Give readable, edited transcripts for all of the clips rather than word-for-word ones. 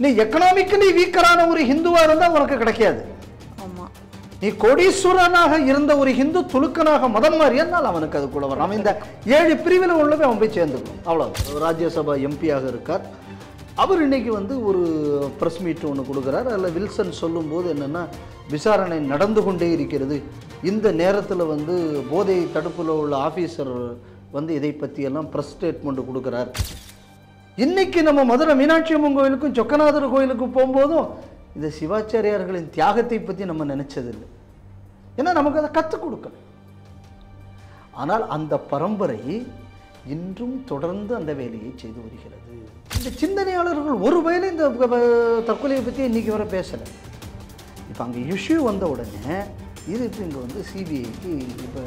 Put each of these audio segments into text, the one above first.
நீ எக்கனாமிக்கலி வீக்கரான ஒரு ஹிந்துவா இருந்தா உனக்கு கிடைக்காது. நீ கோடீஸ்வரனாக இருந்த ஒரு ஹிந்து துலுக்கனாக மதம் மாறியனால் அவனுக்கு அது கூட வரும். அவன் இந்த 7 பிரிவில் உள்ளவே அவன் போய் சேர்ந்துக்கணும். அவ்வளோ. ராஜ்யசபா எம்பியாக இருக்கார். அவர் இன்னைக்கு ஒரு ப்ரெஸ் மீட் ஒன்று கொடுக்குறார். அதில் வில்சன் சொல்லும்போது என்னென்னா, விசாரணை நடந்து கொண்டே இருக்கிறது. இந்த நேரத்தில் போதை தடுப்பில் உள்ள ஆஃபீஸர் இதை பற்றியெல்லாம் ப்ரெஸ் ஸ்டேட்மெண்ட் கொடுக்குறார். இன்னைக்கு நம்ம மதுரை மீனாட்சி அம்மன் கோயிலுக்கும் சொக்கநாதர் கோயிலுக்கும் போகும்போதும் இந்த சிவாச்சாரியார்களின் தியாகத்தை பற்றி நம்ம நினைச்சதில்லை. ஏன்னா நமக்கு அதை கற்றுக் கொடுக்கல. ஆனால் அந்த பரம்பரை இன்றும் தொடர்ந்து அந்த வேலையை செய்து வருகிறது. இந்த சிந்தனையாளர்கள் ஒரு வேளை இந்த தற்கொலையை பற்றி இன்னைக்கு வரை பேசலை. இப்போ அங்கே இஷ்யூ வந்த உடனே இது இப்போ இங்கே சிபிஐக்கு இப்போ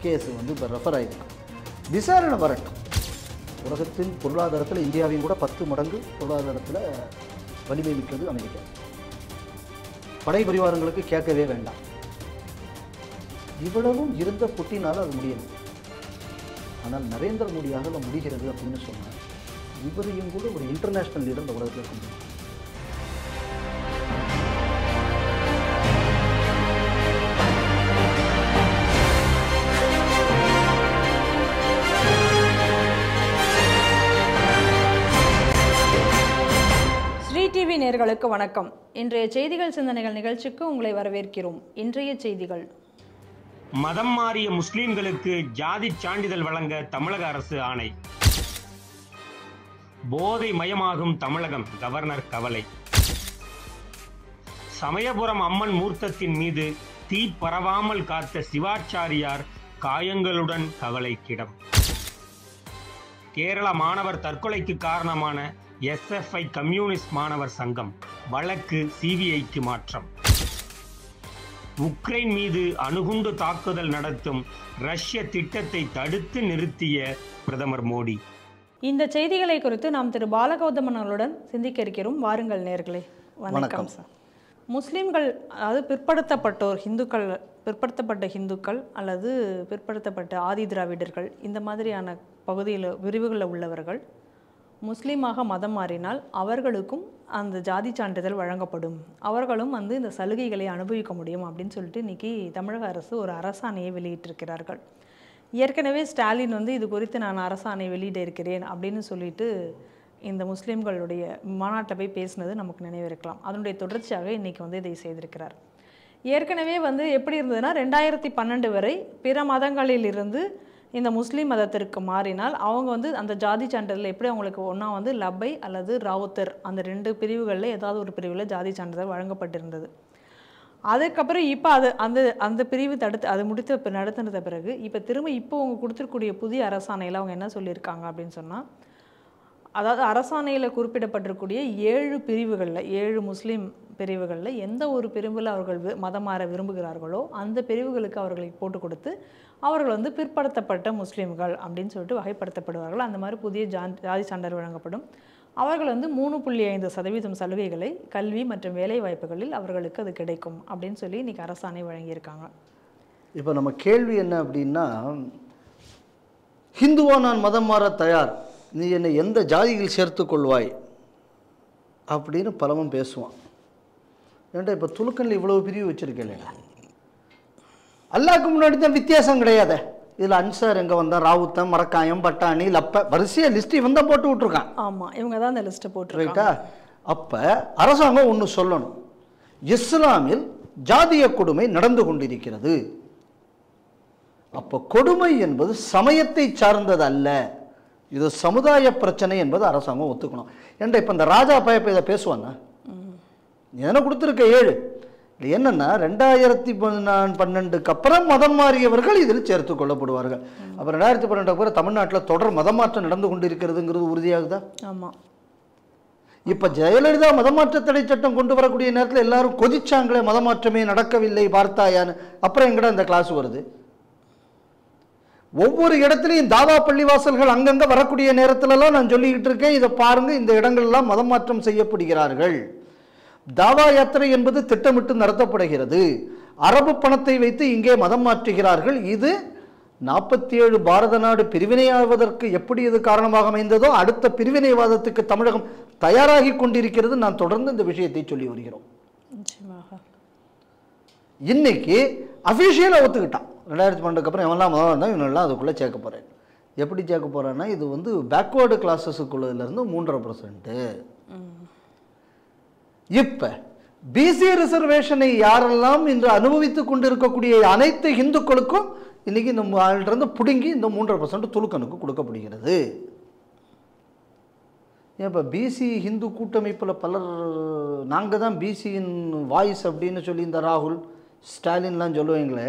கேஸு இப்போ ரெஃபர் ஆகிருக்கு. விசாரணை வரட்டும். உலகத்தின் பொருளாதாரத்தில் இந்தியாவையும் கூட 10 மடங்கு பொருளாதாரத்தில் வலிமை மிக்கது அமெரிக்கா. படை பரிவாரங்களுக்கு கேட்கவே வேண்டாம். இவ்வளவும் இருந்த புட்டினால் அது முடியணும். ஆனால் நரேந்திர மோடியாக முடிகிறது அப்படின்னு சொன்னார். இவரையும் கூட ஒரு இன்டர்நேஷனல் லீடர் இந்த உலகத்தில் இருக்க முடியும். டிவி நேயர்களுக்கு வணக்கம். இன்றைய செய்திகள் சிந்தனைகள் நிகழ்ச்சிக்கு உங்களை வரவேற்கிறோம். இன்றைய செய்திகள்: மதம் மாறிய முஸ்லிம்களுக்கு ஜாதி சான்றிதழ் வழங்க தமிழக அரசு ஆணை. போதை மயமாகும் தமிழகம், கவர்னர் கவலை. சமயபுரம் அம்மன் மூர்த்தத்தின் மீது தீ பரவாமல் காத்த சிவாச்சாரியார் காயங்களுடன் கவலைக்கிடம். கேரள மாணவர் தற்கொலைக்கு காரணமான SFI கம்யூனிஸ்ட் மாணவர் சங்கம் வழக்கு சிபிஐக்கு மாற்றம். உக்ரைன் மீது அணுகுண்டு தாக்குதல் நடத்தும் ரஷ்ய திட்டத்தை தடுத்து நிறுத்திய பிரதமர் மோடி. இந்த செய்திகளை குறித்து நாம் திரு பாலகௌதமன் அவர்களுடன் சிந்திக்க இருக்கிறோம். வாருங்கள் நேயர்களே. வணக்கம் சார். முஸ்லிம்கள், அதாவது பிற்படுத்தப்பட்டோர், பிற்படுத்தப்பட்ட ஹிந்துக்கள் அல்லது பிற்படுத்தப்பட்ட ஆதி திராவிடர்கள், இந்த மாதிரியான பகுதியில் விரிவுகளில் உள்ளவர்கள் முஸ்லீமாக மதம் மாறினால் அவர்களுக்கும் அந்த ஜாதி சான்றிதழ் வழங்கப்படும், அவர்களும் இந்த சலுகைகளை அனுபவிக்க முடியும் அப்படின்னு சொல்லிட்டு இன்றைக்கி தமிழக அரசு ஒரு அரசாணையை வெளியிட்டிருக்கிறார்கள். ஏற்கனவே ஸ்டாலின் இது குறித்து நான் அரசாணை வெளியிட இருக்கிறேன் அப்படின்னு சொல்லிட்டு இந்த முஸ்லீம்களுடைய மாநாட்டில் போய் பேசினது நமக்கு நினைவிருக்கலாம். அதனுடைய தொடர்ச்சியாக இன்றைக்கி இதை செய்திருக்கிறார். ஏற்கனவே எப்படி இருந்ததுன்னா 2012 வரை பிற மதங்களில் இருந்து இந்த முஸ்லீம் மதத்திற்கு மாறினால் அவங்க அந்த ஜாதி சான்றிதழ் எப்படி அவங்களுக்கு ஒன்றா லப்பை அல்லது ராவுத்தர், அந்த 2 பிரிவுகளில் ஏதாவது ஒரு பிரிவில் ஜாதி சான்றிதழ் வழங்கப்பட்டிருந்தது. அதுக்கப்புறம் இப்போ அந்த பிரிவு நடத்தினத பிறகு இப்போ திரும்ப அவங்க கொடுத்துருக்கூடிய புதிய அரசாணையில் அவங்க என்ன சொல்லியிருக்காங்க அப்படின்னு சொன்னால், அதாவது அரசாணையில் குறிப்பிடப்பட்டிருக்கூடிய 7 பிரிவுகளில் 7 முஸ்லீம் பிரிவுகளில் எந்த ஒரு பிரிவில் அவர்கள் மதம் மாற விரும்புகிறார்களோ அந்த பிரிவுகளுக்கு அவர்களை போட்டு கொடுத்து அவர்கள் பிற்படுத்தப்பட்ட முஸ்லீம்கள் அப்படின்னு சொல்லிட்டு வகைப்படுத்தப்படுவார்கள். அந்த மாதிரி புதிய ஜாதி சான்றிதழ் வழங்கப்படும். அவர்கள் 3.5% சலுகைகளை கல்வி மற்றும் வேலை வாய்ப்புகளில் அவர்களுக்கு அது கிடைக்கும் அப்படின்னு சொல்லி இன்றைக்கி அரசாணை வழங்கியிருக்காங்க. இப்போ நம்ம கேள்வி என்ன அப்படின்னா, ஹிந்துவா நான் மதம் மாற தயார், நீ என்னை எந்த ஜாதியில் சேர்த்து கொள்வாய் அப்படின்னு பலமும் பேசுவான். ஏன்டா இப்போ துலுக்கனில் இவ்வளவு பிரிவு வச்சுருக்கேன் இல்லையா? அல்லாஹ்க்கு முன்னாடி தான் வித்தியாசம் கிடையாது. இதில் அன்சார் எங்கே வந்தால் ராவுத்தம், மரக்காயம், பட்டாணி, லப்ப வரிசையாக லிஸ்ட்டு இவன் தான் போட்டு விட்ருக்கான். ஆமாம், இவங்க தான் அந்த லிஸ்ட்டை போட்டு ரைட்டா. அப்போ அரசாங்கம் ஒன்று சொல்லணும், இஸ்லாமில் ஜாதிய கொடுமை நடந்து கொண்டிருக்கிறது. அப்போ கொடுமை என்பது சமயத்தை சார்ந்தது அல்ல, இது சமுதாய பிரச்சனை என்பது அரசாங்கம் ஒத்துக்கணும். ஏன்டா இப்போ இந்த ராஜா பயப்ப இதை பேசுவாங்க, என்ன கொடுத்துருக்க 7 இல்லை என்னன்னா 2012க்கு அப்புறம் மதம் மாறியவர்கள் இதில் சேர்த்து கொள்ளப்படுவார்கள். அப்புறம் 2012 அப்புறம் தமிழ்நாட்டில் தொடர் மதமாற்றம் நடந்து கொண்டு இருக்கிறதுங்கிறது உறுதியாகுதா? ஆமாம். இப்போ ஜெயலலிதா மதமாற்ற தடை சட்டம் கொண்டு வரக்கூடிய நேரத்தில் எல்லாரும் கொதிச்சாங்களே, மதமாற்றமே நடக்கவில்லை பார்த்தாயான்னு. அப்புறம் எங்கடா இந்த கிளாஸ் வருது? ஒவ்வொரு இடத்துலையும் தாவா பள்ளிவாசல்கள் அங்கங்கே வரக்கூடிய நேரத்திலலாம் நான் சொல்லிக்கிட்டு இருக்கேன், இதை பாருங்க, இந்த இடங்கள்லாம் மதம் மாற்றம் செய்யப்படுகிறார்கள். தாவா யாத்திரை என்பது திட்டமிட்டு நடத்தப்படுகிறது. அரபு பணத்தை வைத்து இங்கே மதம் மாற்றுகிறார்கள். இது 47 பாரத நாடு பிரிவினையாவதற்கு எப்படி இது காரணமாக அமைந்ததோ அடுத்த பிரிவினைவாதத்துக்கு தமிழகம் தயாராகி கொண்டிருக்கிறது. நான் தொடர்ந்து இந்த விஷயத்தை சொல்லி வருகிறோம். இன்னைக்கு அஃபிஷியலாக ஒத்துக்கிட்டான். 2012 அப்புறம் எவெல்லாம் முதல்ல இருந்தால் இவனெல்லாம் அதுக்குள்ளே சேர்க்க போகிறேன். எப்படி சேர்க்க போகிறேன்னா இது வந்து பேக்வேர்டு கிளாஸஸுக்குள்ளதுலேருந்து 3.5%. இப்போ பிசி ரிசர்வேஷனை யாரெல்லாம் இன்று அனுபவித்துக் கொண்டிருக்கக்கூடிய அனைத்து இந்துக்களுக்கும் இன்னைக்கு இந்த இருந்து பிடுங்கி இந்த 3.5% துலுக்கனுக்கு கொடுக்கப்படுகிறது. ஏன் இப்போ பிசி ஹிந்து கூட்டமைப்பில் பலர் நாங்கள் தான் பிசியின் வாய்ஸ் அப்படின்னு சொல்லி இந்த ராகுல் ஸ்டாலின்லாம் சொல்லுவீங்களே,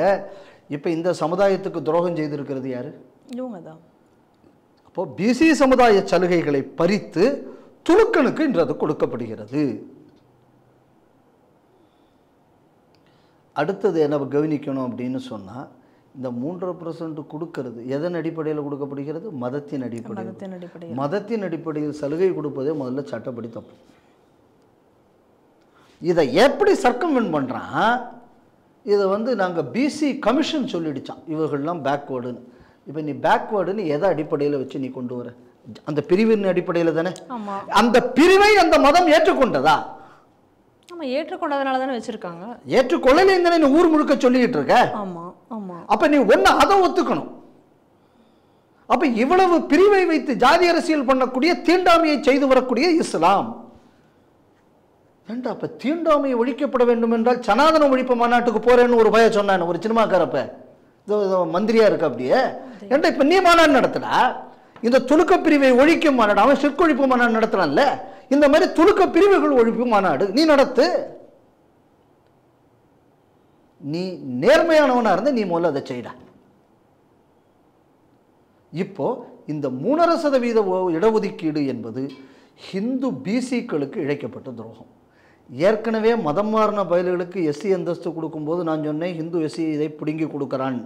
இப்போ இந்த சமுதாயத்துக்கு துரோகம் செய்திருக்கிறது யாரு? இவங்க தான். அப்போது பிசி சமுதாய சலுகைகளை பறித்து துலுக்கனுக்கு இன்று அது கொடுக்கப்படுகிறது. அடுத்தது என்ன கவனிக்கணும் அப்படின்னு சொன்னால், இந்த 3% கொடுக்கறது எதன் அடிப்படையில் கொடுக்கப்படுகிறது? மதத்தின் அடிப்படையில். மதத்தின் அடிப்படையில் சலுகை கொடுப்பதே முதல்ல சட்டப்படி தப்பு. இதை எப்படி சர்க்கம்வென்ட் பண்ணுறான்? இதை வந்து நாங்கள் பிசி கமிஷன் சொல்லிடுச்சான் இவர்கள்லாம் பேக்வேர்டுன்னு. இப்போ நீ பேக்வேர்டுன்னு எதை அடிப்படையில் வச்சு நீ கொண்டு வர? அந்த பிரிவின் அடிப்படையில் தானே. அந்த பிரிவை அந்த மதம் ஏற்றுக்கொண்டதா? ஆமாம், ஏற்றுக்கொண்டதுனால தானே வச்சுருக்காங்க. ஏற்றுக்கொள்ளலைன்னு தானே நீ ஊர் முழுக்க சொல்லிக்கிட்டு இருக்க. ஆமாம் ஆமாம். அப்போ நீ ஒன்று அதை ஒத்துக்கணும். அப்போ இவ்வளவு பிரிவை வைத்து ஜாதி அரசியல் பண்ணக்கூடிய தீண்டாமையை செய்து வரக்கூடிய இஸ்லாம் ஏண்டா அப்போ தீண்டாமையை ஒழிக்கப்பட வேண்டும் என்றால் சனாதன ஒழிப்பு மாநாட்டுக்கு போறேன்னு ஒரு பய சொன்னான் ஒரு சினிமாக்காரப்ப மந்திரியா இருக்க. அப்படியே ஏண்டா இப்போ நீ மாநாடு நடத்துடா, இந்த துலுக்க பிரிவை ஒழிக்கும் மாநாடு. அவன் சிற்கொழிப்பு மாநாடு நடத்துறான்ல, இந்த மாதிரி துலுக்க பிரிவுகள் ஒழிப்பு மாநாடு நீ நடத்து. நீ நேர்மையானவனா இருந்த நீ முதல்ல அதை செய்யடா. இப்போ இந்த 3.5% இடஒதுக்கீடு என்பது ஹிந்து பிசிக்களுக்கு இழைக்கப்பட்ட துரோகம். ஏற்கனவே மதம் மாறின பயல்களுக்கு எஸ்சி அந்தஸ்து கொடுக்கும்போது நான் சொன்னேன் ஹிந்து எஸ்சி இதை பிடுங்கி கொடுக்குறான்.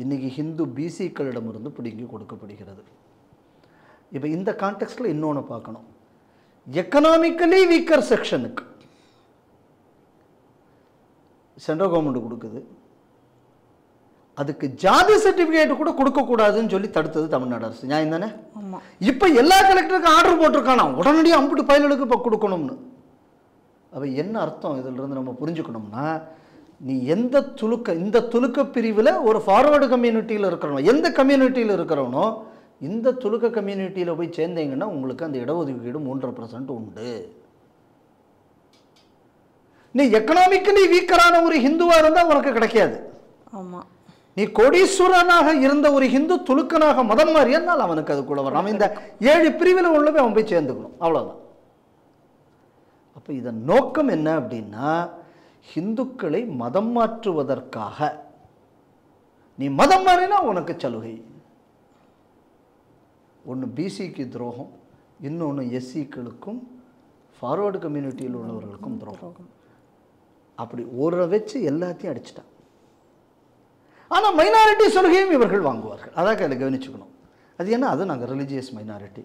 இன்னைக்கு ஹிந்து பிசிக்களிடமிருந்து பிடுங்கி கொடுக்கப்படுகிறது. இப்போ இந்த கான்டெக்ஸ்டில் இன்னொன்று பார்க்கணும். எக்கனாமிக்கலி வீக்கர் செக்ஷனுக்கு சென்ட்ரல் கவர்மெண்ட் கொடுக்குது, அதுக்கு ஜாதி சர்டிஃபிகேட் கூட கொடுக்கக்கூடாதுன்னு சொல்லி தடுத்தது தமிழ்நாடு அரசு. நியாயம் தானே? இப்போ எல்லா கலெக்டருக்கும் ஆர்டர் போட்டிருக்கானா உடனடியாக அம்புட்டு பயல்களுக்கு இப்போ கொடுக்கணும்னு. அப்போ என்ன அர்த்தம் இதிலிருந்து நம்ம புரிஞ்சுக்கணும்னா, நீ இந்த துலுக்க பிரிவில் ஒரு ஃபார்வர்டு கம்யூனிட்டியில் இருக்கிறவனோ எந்த கம்யூனிட்டியில் இருக்கிறவனோ இந்த துலுக்க கம்யூனிட்டியில் போய் சேர்ந்தீங்கன்னா உங்களுக்கு அந்த இடஒதுக்கீடு 3.5% உண்டு. நீ எக்கனாமிக்கலி வீக்கரான ஒரு ஹிந்துவா இருந்தால் உனக்கு கிடைக்காது. ஆமாம், நீ கோடீஸ்வரனாக இருந்த ஒரு ஹிந்து துலுக்கனாக மதம் மாறியனால் அவனுக்கு அதுக்குள்ள வரும். அவன் இந்த 7 பிரிவில் உள்ளவே அவன் போய் சேர்ந்துக்கணும், அவ்வளோதான். அப்போ இதன் நோக்கம் என்ன அப்படின்னா, ஹிந்துக்களை மதம் மாற்றுவதற்காக. நீ மதம் மாறினா உனக்கு சலுகை. ஒன்று பிசிக்கு துரோகம், இன்னொன்று எஸ்சிக்களுக்கும் ஃபார்வர்டு கம்யூனிட்டியில் உள்ளவர்களுக்கும் துரோகம். அப்படி ஒரு வச்சு எல்லாத்தையும் அடிச்சிட்டான். ஆனால் மைனாரிட்டி சலுகையும் இவர்கள் வாங்குவார்கள். அதான் அதில் கவனிச்சுக்கணும். அது என்ன, அது நாங்கள் ரிலீஜியஸ் மைனாரிட்டி.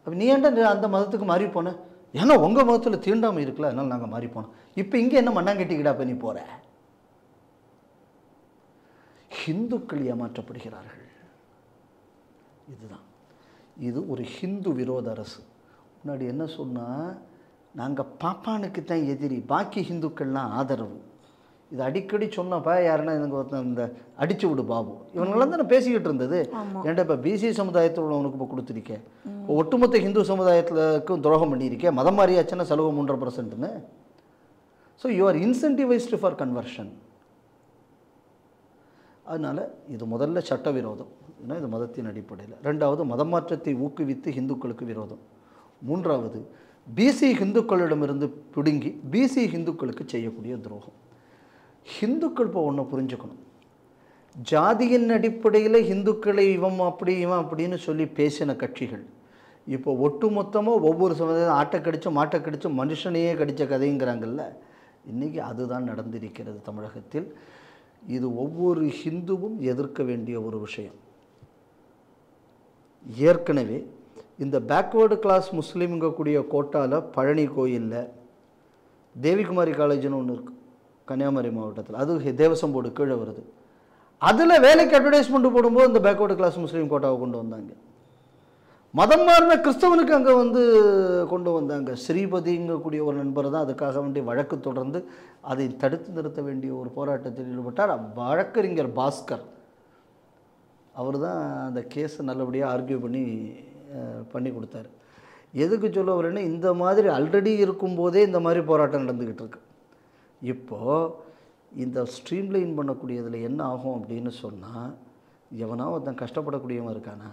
அப்போ நீ ஏன்டா அந்த மதத்துக்கு மாறி போன? ஏன்னா உங்கள் மதத்தில் தீண்டாமை இருக்குல்ல, அதனால் நாங்கள் மாறி போனோம். இப்போ இங்கே என்ன மண்ணாங்கட்டிக்கிடா பண்ணி போகிற? ஹிந்துக்கள் ஏமாற்றப்படுகிறார்கள். இதுதான், இது ஒரு ஹிந்து விரோத அரசு. முன்னாடி என்ன சொன்னால், நாங்கள் பாப்பானுக்கு தான் எதிரி, பாக்கி ஹிந்துக்கள்லாம் ஆதரவு. இது அடிக்கடி சொன்னப்பா யாருன்னா எனக்கு இந்த அடிச்சு விடு பாபு இவங்களாம் தானே பேசிக்கிட்டு இருந்தது. ஏன்டா இப்போ பிசி சமுதாயத்தில் உள்ளவனுக்கு இப்போ கொடுத்துருக்கேன், இப்போ ஒட்டுமொத்த ஹிந்து சமுதாயத்துக்கும் துரோகம் பண்ணியிருக்கேன், மதம் மாறியாச்சுன்னா செலவு 3.5%. So you are incentivised for conversion. அதனால் இது முதல்ல சட்டவிரோதம், ஏன்னா இது மதத்தின் அடிப்படையில். ரெண்டாவது, மதம் மாற்றத்தை ஊக்குவித்து ஹிந்துக்களுக்கு விரோதம். மூன்றாவது, பிசி ஹிந்துக்களிடமிருந்து பிடுங்கி பிசி ஹிந்துக்களுக்கு செய்யக்கூடிய துரோகம். ஹிந்துக்கள் இப்போ ஒன்று புரிஞ்சுக்கணும், ஜாதியின் அடிப்படையில் ஹிந்துக்களை இவன் அப்படின்னு சொல்லி பேசின கட்சிகள் இப்போ ஒட்டு மொத்தமாக ஒவ்வொரு சமுதாயம் ஆட்டை கடிச்சு மாட்டை கடிச்சு மனுஷனையே கடித்த கதைங்கிறாங்கல்ல. இன்றைக்கி அதுதான் நடந்திருக்கிறது தமிழகத்தில். இது ஒவ்வொரு ஹிந்துவும் எதிர்க்க வேண்டிய ஒரு விஷயம். ஏற்கனவே இந்த பேக்வேர்டு கிளாஸ் முஸ்லீம்ங்க கூடிய கோட்டாவில் பழனி கோயிலில் தேவிகுமாரி காலேஜ்னு ஒன்று இருக்குது கன்னியாகுமரி மாவட்டத்தில், அது தேவசம் போர்டு கீழே வருது. அதில் வேலைக்கு அட்வர்டைஸ்மெண்ட் போடும்போது இந்த பேக்வர்டு கிளாஸ் முஸ்லீம் கோட்டாவை கொண்டு வந்தாங்க. மதம் மாறின கிறிஸ்தவனுக்கு அங்கே வந்து கொண்டு வந்தாங்க. ஸ்ரீபதிங்கக்கூடிய ஒரு நண்பர் தான் அதுக்காக வேண்டிய வழக்கு தொடர்ந்து அதை தடுத்து நிறுத்த வேண்டிய ஒரு போராட்டத்தில் ஈடுபட்டார். வழக்கறிஞர் பாஸ்கர் அவர் தான் அந்த கேஸை நல்லபடியாக ஆர்கியூ பண்ணி கொடுத்தாரு. எதுக்கு சொல்ல வரேன்னா, இந்த மாதிரி ஆல்ரெடி இருக்கும்போதே இந்த மாதிரி போராட்டம் நடந்துக்கிட்டு இருக்கு. இப்போது இந்த ஸ்ட்ரீம்லைன் பண்ணக்கூடியதில் என்ன ஆகும் அப்படின்னு சொன்னால், எவனா ஒருத்தன் கஷ்டப்படக்கூடியவன் இருக்கானா,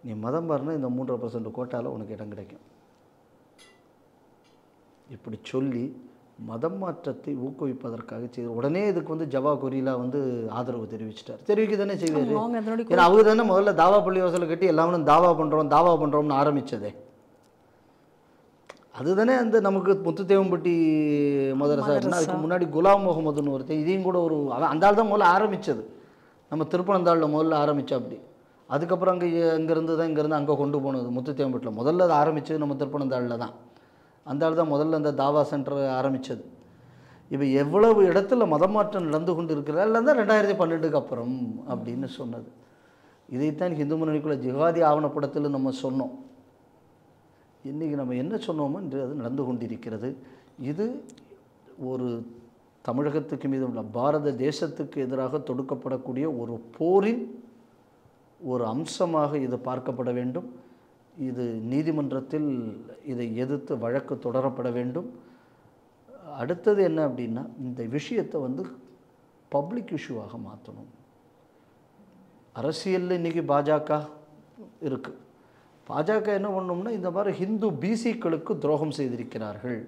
நீ மதம் மாறினா இந்த 3% கோட்டாவில் உனக்கு இடம் கிடைக்கும். இப்படி சொல்லி மதம் மாற்றத்தை ஊக்குவிப்பதற்காக செய்து உடனே இதுக்கு வந்து ஜவா கொரிலா வந்து ஆதரவு தெரிவிச்சிட்டார். தெரிவிக்க தானே செய்வார். ஏன்னா அவர் தானே முதல்ல தாவா பள்ளி வாசலை கட்டி எல்லாரும் தாவா பண்ணுறோம்னு ஆரம்பித்ததே. அதுதானே அந்த நமக்கு முத்துத்தேவம்பட்டி மதரசா இருக்குன்னா, அதுக்கு முன்னாடி குலாம் முகமதுன்னு ஒருத்தர், இதையும் கூட ஒரு அந்த ஆள் தான் முதல்ல ஆரம்பித்தது. நம்ம திருப்பனந்தாளில் முதல்ல ஆரம்பித்தா. அப்படி அதுக்கப்புறம் இங்கேருந்து அங்கே கொண்டு போனது முத்துத்தேவம்பட்டியில். முதல்ல அதை ஆரம்பித்தது நம்ம திருப்பனந்தாளில் தான். அந்த ஆள் தான் முதல்ல அந்த தாவா சென்டர் ஆரம்பித்தது. இப்போ எவ்வளவு இடத்துல மதமாற்றம் நடந்து கொண்டு இருக்கிறதா இல்லை தான் 2012க்கு அப்புறம் அப்படின்னு சொன்னது. இதைத்தான் ஹிந்து முன்னணிக்குள்ள ஜிஹாதி ஆவணப்படத்தில் நம்ம சொன்னோம். இன்றைக்கி நம்ம என்ன சொன்னோமோ என்று அது நடந்து கொண்டிருக்கிறது. இது ஒரு தமிழகத்துக்கு மீது உள்ள பாரத தேசத்துக்கு எதிராக தொடுக்கப்படக்கூடிய ஒரு போரின் ஒரு அம்சமாக இது பார்க்கப்பட வேண்டும். இது நீதிமன்றத்தில் இதை எதிர்த்து வழக்கு தொடரப்பட வேண்டும். அடுத்தது என்ன அப்படின்னா, இந்த விஷயத்தை வந்து பப்ளிக் இஷ்யூவாக மாற்றணும். அரசியலில் இன்றைக்கி பாஜக இருக்குது. பாஜக என்ன பண்ணணும்னா, இந்த மாதிரி ஹிந்து பிசிக்களுக்கு துரோகம் செய்திருக்கிறார்கள்,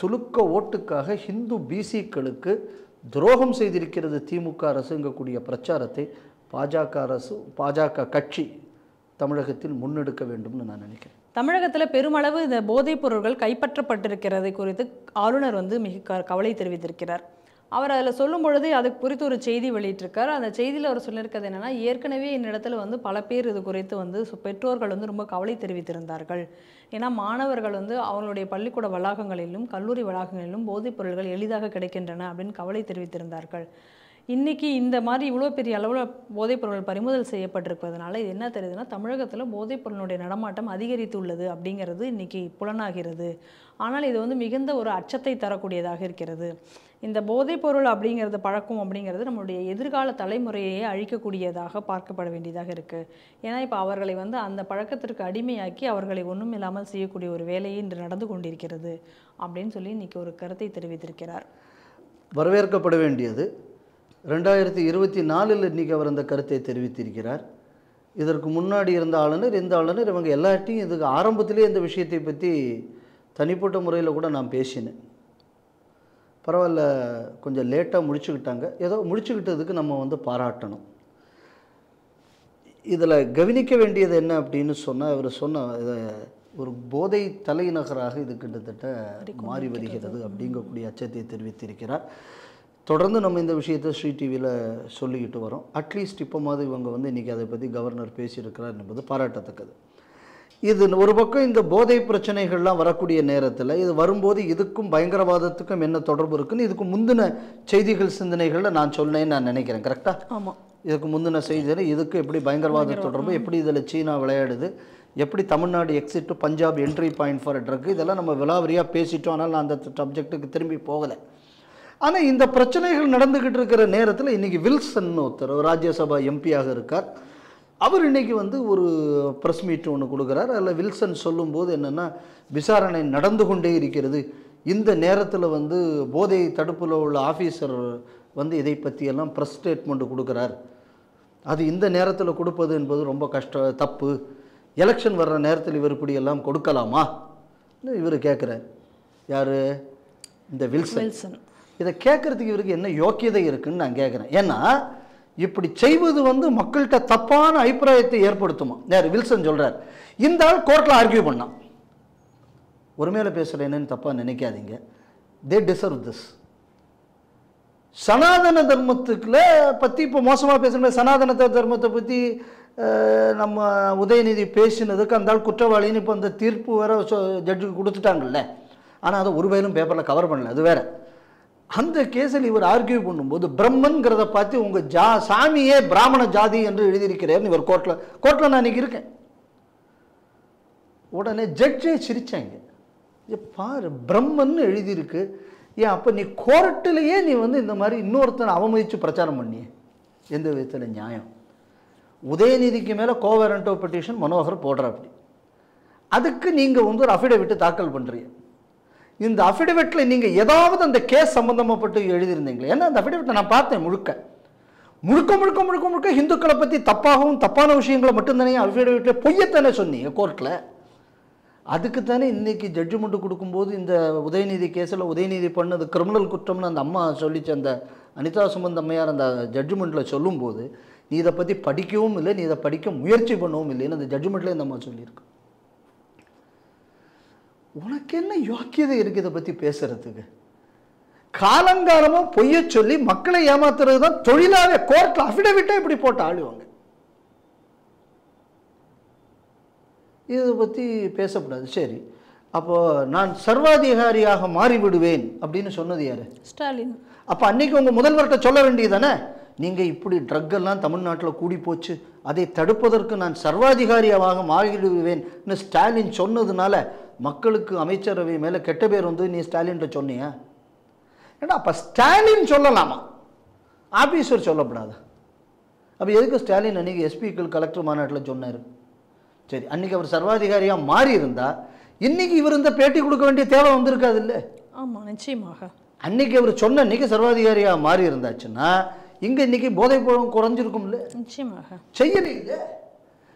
துலுக்க ஓட்டுக்காக ஹிந்து பிசிக்களுக்கு துரோகம் செய்திருக்கிறது திமுக அரசுங்கக்கூடிய பிரச்சாரத்தை பாஜக கட்சி தமிழகத்தில் முன்னெடுக்க வேண்டும்னு நான் நினைக்கிறேன். தமிழகத்தில் பெருமளவு இந்த போதைப் பொருட்கள் கைப்பற்றப்பட்டிருக்கிறது குறித்து ஆளுநர் வந்து மிக கவலை தெரிவித்திருக்கிறார். அவர் அதில் சொல்லும் பொழுது அது குறித்து ஒரு செய்தி வெளியிட்டிருக்கார். அந்த செய்தியில் அவர் சொல்லியிருக்கிறது என்னென்னா, ஏற்கனவே என்னிடத்தில் வந்து பல பேர் இது குறித்து வந்து பெற்றோர்கள் வந்து ரொம்ப கவலை தெரிவித்திருந்தார்கள். ஏன்னா மாணவர்கள் வந்து அவங்களுடைய பள்ளிக்கூட வளாகங்களிலும் கல்லூரி வளாகங்களிலும் போதைப் பொருட்கள் எளிதாக கிடைக்கின்றன அப்படின்னு கவலை தெரிவித்திருந்தார்கள். இன்றைக்கி இந்த மாதிரி இவ்வளோ பெரிய அளவில் போதைப் பொருட்கள் பறிமுதல் செய்யப்பட்டிருப்பதனால இது என்ன தெரியுதுன்னா, தமிழகத்தில் போதைப் பொருளுடைய நடமாட்டம் அதிகரித்துள்ளது அப்படிங்கிறது இன்றைக்கி புலனாகிறது. ஆனால் இது வந்து மிகுந்த ஒரு அச்சத்தை தரக்கூடியதாக இருக்கிறது. இந்த போதைப் பொருள் அப்படிங்கிறது பழக்கம் அப்படிங்கிறது நம்மளுடைய எதிர்கால தலைமுறையை அழிக்கக்கூடியதாக பார்க்கப்பட வேண்டியதாக இருக்குது. ஏன்னா இப்போ அவர்களை வந்து அந்த பழக்கத்திற்கு அடிமையாக்கி அவர்களை ஒன்றும் இல்லாமல் செய்யக்கூடிய ஒரு வேலையை இன்று நடந்து கொண்டிருக்கிறது அப்படின்னு சொல்லி இன்றைக்கி ஒரு கருத்தை தெரிவித்திருக்கிறார். வரவேற்கப்பட வேண்டியது. 2024 இன்றைக்கி அவர் அந்த கருத்தை தெரிவித்திருக்கிறார். இதற்கு முன்னாடி இருந்த ஆளுநர், இந்த ஆளுநர், இவங்க எல்லாட்டையும் இதுக்கு ஆரம்பத்திலே இந்த விஷயத்தை பற்றி தனிப்பட்ட முறையில் கூட நான் பேசினேன். பரவாயில்ல, கொஞ்சம் லேட்டாக முடிச்சுக்கிட்டாங்க. ஏதோ முடிச்சுக்கிட்டதுக்கு நம்ம வந்து பாராட்டணும். இதில் கவனிக்க வேண்டியது என்ன அப்படின்னு சொன்னால், அவர் சொன்ன இதை ஒரு போதை தலைநகராக இது கிட்டத்தட்ட மாறி வருகிறது அப்படிங்கக்கூடிய அச்சத்தை தெரிவித்திருக்கிறார். தொடர்ந்து நம்ம இந்த விஷயத்தை ஸ்ரீ டிவியில் சொல்லிக்கிட்டு வரோம். அட்லீஸ்ட் இப்போ மாதிரி இவங்க வந்து இன்றைக்கி அதை பற்றி கவர்னர் பேசியிருக்கிறார் என்பது பாராட்டத்தக்கது. இது ஒரு பக்கம் இந்த போதை பிரச்சனைகள்லாம் வரக்கூடிய நேரத்தில் இது வரும்போது இதுக்கும் பயங்கரவாதத்துக்கும் என்ன தொடர்பு இருக்குன்னு இதுக்கு முந்தின செய்திகள் சிந்தனைகளில் நான் சொன்னேன்னு நான் நினைக்கிறேன். கரெக்டாக? ஆமாம். இதுக்கு முந்தின செய்தியில் இதுக்கு எப்படி பயங்கரவாத தொடர்பு, எப்படி இதில் சீனா விளையாடுது, எப்படி Tamil Nadu exit Punjab entry point for drug, இதெல்லாம் நம்ம விலாவரியாக பேசிட்டோம். ஆனால் நான் அந்த சப்ஜெக்ட்டுக்கு திரும்பி போகலை. ஆனால் இந்த பிரச்சனைகள் நடந்துக்கிட்டு இருக்கிற நேரத்தில் இன்றைக்கி வில்சன் ஒருத்தர் ராஜ்யசபா எம்பியாக இருக்கார். அவர் இன்றைக்கி வந்து ஒரு ப்ரெஸ் மீட் ஒன்று கொடுக்குறார். அதில் வில்சன் சொல்லும்போது என்னென்னா, விசாரணை நடந்து கொண்டே இருக்கிறது. இந்த நேரத்தில் வந்து போதை தடுப்பில் உள்ள ஆஃபீஸர் வந்து இதை பற்றியெல்லாம் ப்ரெஸ் ஸ்டேட்மெண்ட் கொடுக்குறார். அது இந்த நேரத்தில் கொடுப்பது என்பது ரொம்ப தப்பு. எலெக்ஷன் வர்ற நேரத்தில் இவர் இப்படியெல்லாம் கொடுக்கலாமா இவர் கேட்குறார். யார்? இந்த வில்சன். இதை கேட்குறதுக்கு இவருக்கு என்ன யோக்கியதை இருக்குதுன்னு நான் கேட்குறேன். ஏன்னா இப்படி செய்வது வந்து மக்கள்கிட்ட தப்பான அபிப்பிராயத்தை ஏற்படுத்துமா? யார்? வில்சன் சொல்கிறார். இந்த ஆள் கோர்ட்டில் ஆர்கியூ பண்ணான். ஒரு மேலே பேசுகிறேன்னு தப்பாக நினைக்காதீங்க. They deserve this. சனாதன தர்மத்துக்குள்ள பற்றி இப்போ மோசமாக பேசுகிற சனாதன தர்மத்தை பற்றி நம்ம உதயநிதி பேசினதுக்கு அந்த ஆள் குற்றவாளின்னு இப்போ அந்த தீர்ப்பு வேறு ஜட்ஜுக்கு கொடுத்துட்டாங்கல்ல. ஆனால் அதை ஒரு வயலும் பேப்பரில் கவர் பண்ணல. அது வேறு. அந்த கேஸில் இவர் ஆர்கியூ பண்ணும்போது பிரம்மன்கிறத பார்த்து உங்கள் சாமியே பிராமண ஜாதி என்று எழுதியிருக்கிறேன் இவர் கோர்ட்டில் நான் இன்னைக்கு இருக்கேன். உடனே ஜட்ஜே சிரிச்சாங்க. பாரு பிரம்மன்னு எழுதியிருக்கு, ஏன் அப்போ நீ கோர்ட்டிலேயே நீ இந்த மாதிரி இன்னொருத்தனை அவமதித்து பிரச்சாரம் பண்ணிய எந்த விதத்தில் நியாயம்? உதயநிதிக்கு மேலே கோவரண்டோ பெட்டிஷன் மனோகர் போடுறாப்படி, அதுக்கு நீங்கள் ஒரு அஃபிடவிட்டு தாக்கல் பண்ணுறீங்க. இந்த அஃபிடவிட்டில் நீங்கள் ஏதாவது அந்த கேஸ் சம்மந்தமாகப்பட்டு எழுதியிருந்தீங்களே? ஏன்னா அந்த அஃபிடவிட்டை நான் பார்த்தேன் முழுக்க முழுக்க முழுக்க முழுக்க முழுக்க ஹிந்துக்களை பற்றி தப்பாகவும் தப்பான விஷயங்களை மட்டும்தானே அஃபிடவிட்டில் பொய்யத்தானே சொன்னீங்க கோர்ட்டில். அதுக்கு தானே இன்றைக்கி ஜட்ஜ்மெண்ட்டு கொடுக்கும்போது இந்த உதயநிதி கேஸில் உதயநிதி பண்ணது கிரிமினல் குற்றம்னு அந்த அம்மா சொல்லிச்சு, அந்த அனிதா சுமந்த் அம்மையார் அந்த ஜட்ஜ்மெண்ட்டில் சொல்லும்போது நீ இதை பற்றி படிக்கவும் இல்லை, நீ இதை படிக்க முயற்சி பண்ணவும் இல்லைன்னு அந்த ஜட்ஜ்மெண்ட்லேயே இந்த அம்மா சொல்லியிருக்கு. உனக்கு என்ன யோக்கியதை இருக்குது இதை பற்றி பேசுறதுக்கு? காலங்காலமாக பொய்ய சொல்லி மக்களை ஏமாத்துறது தான் தொழிலாக கோர்ட்டில் அஃபிடவிட்டை இப்படி போட்டு ஆளுவாங்க. இதை பற்றி பேசக்கூடாது. சரி, அப்போது நான் சர்வாதிகாரியாக மாறிவிடுவேன் அப்படின்னு சொன்னது யார்? ஸ்டாலின். அப்போ அன்னைக்கு உங்கள் முதல்வர்கிட்ட சொல்ல வேண்டியதானே, நீங்கள் இப்படி ட்ரக்கெல்லாம் தமிழ்நாட்டில் கூடி போச்சு, அதை தடுப்பதற்கு நான் சர்வாதிகாரியாக மாறிவிடுவேன் ஸ்டாலின் சொன்னதுனால மக்களுக்கு அமைச்சரவை மேலே கெட்ட பேர் நீ ஸ்டாலின்கிட்ட சொன்னியா? ஏன்னா அப்போ ஸ்டாலின் சொல்லலாமா, ஆபீசர் சொல்லப்படாதா? அப்போ எதுக்கு ஸ்டாலின் அன்றைக்கி எஸ்பிக்கள் கலெக்டர் மாநாட்டில் சொன்னார்? சரி, அன்றைக்கி அவர் சர்வாதிகாரியாக மாறி இருந்தால் இன்றைக்கி இவர் இந்த பேட்டி கொடுக்க வேண்டிய தேவை வந்திருக்காது இல்லை? ஆமாம், நிச்சயமாக. அன்றைக்கி அவர் சொன்ன அன்றைக்கி சர்வாதிகாரியாக மாறி இருந்தாச்சுன்னா இங்கே இன்றைக்கி போதைப் பொருள் குறைஞ்சிருக்கும்ல? நிச்சயமாக.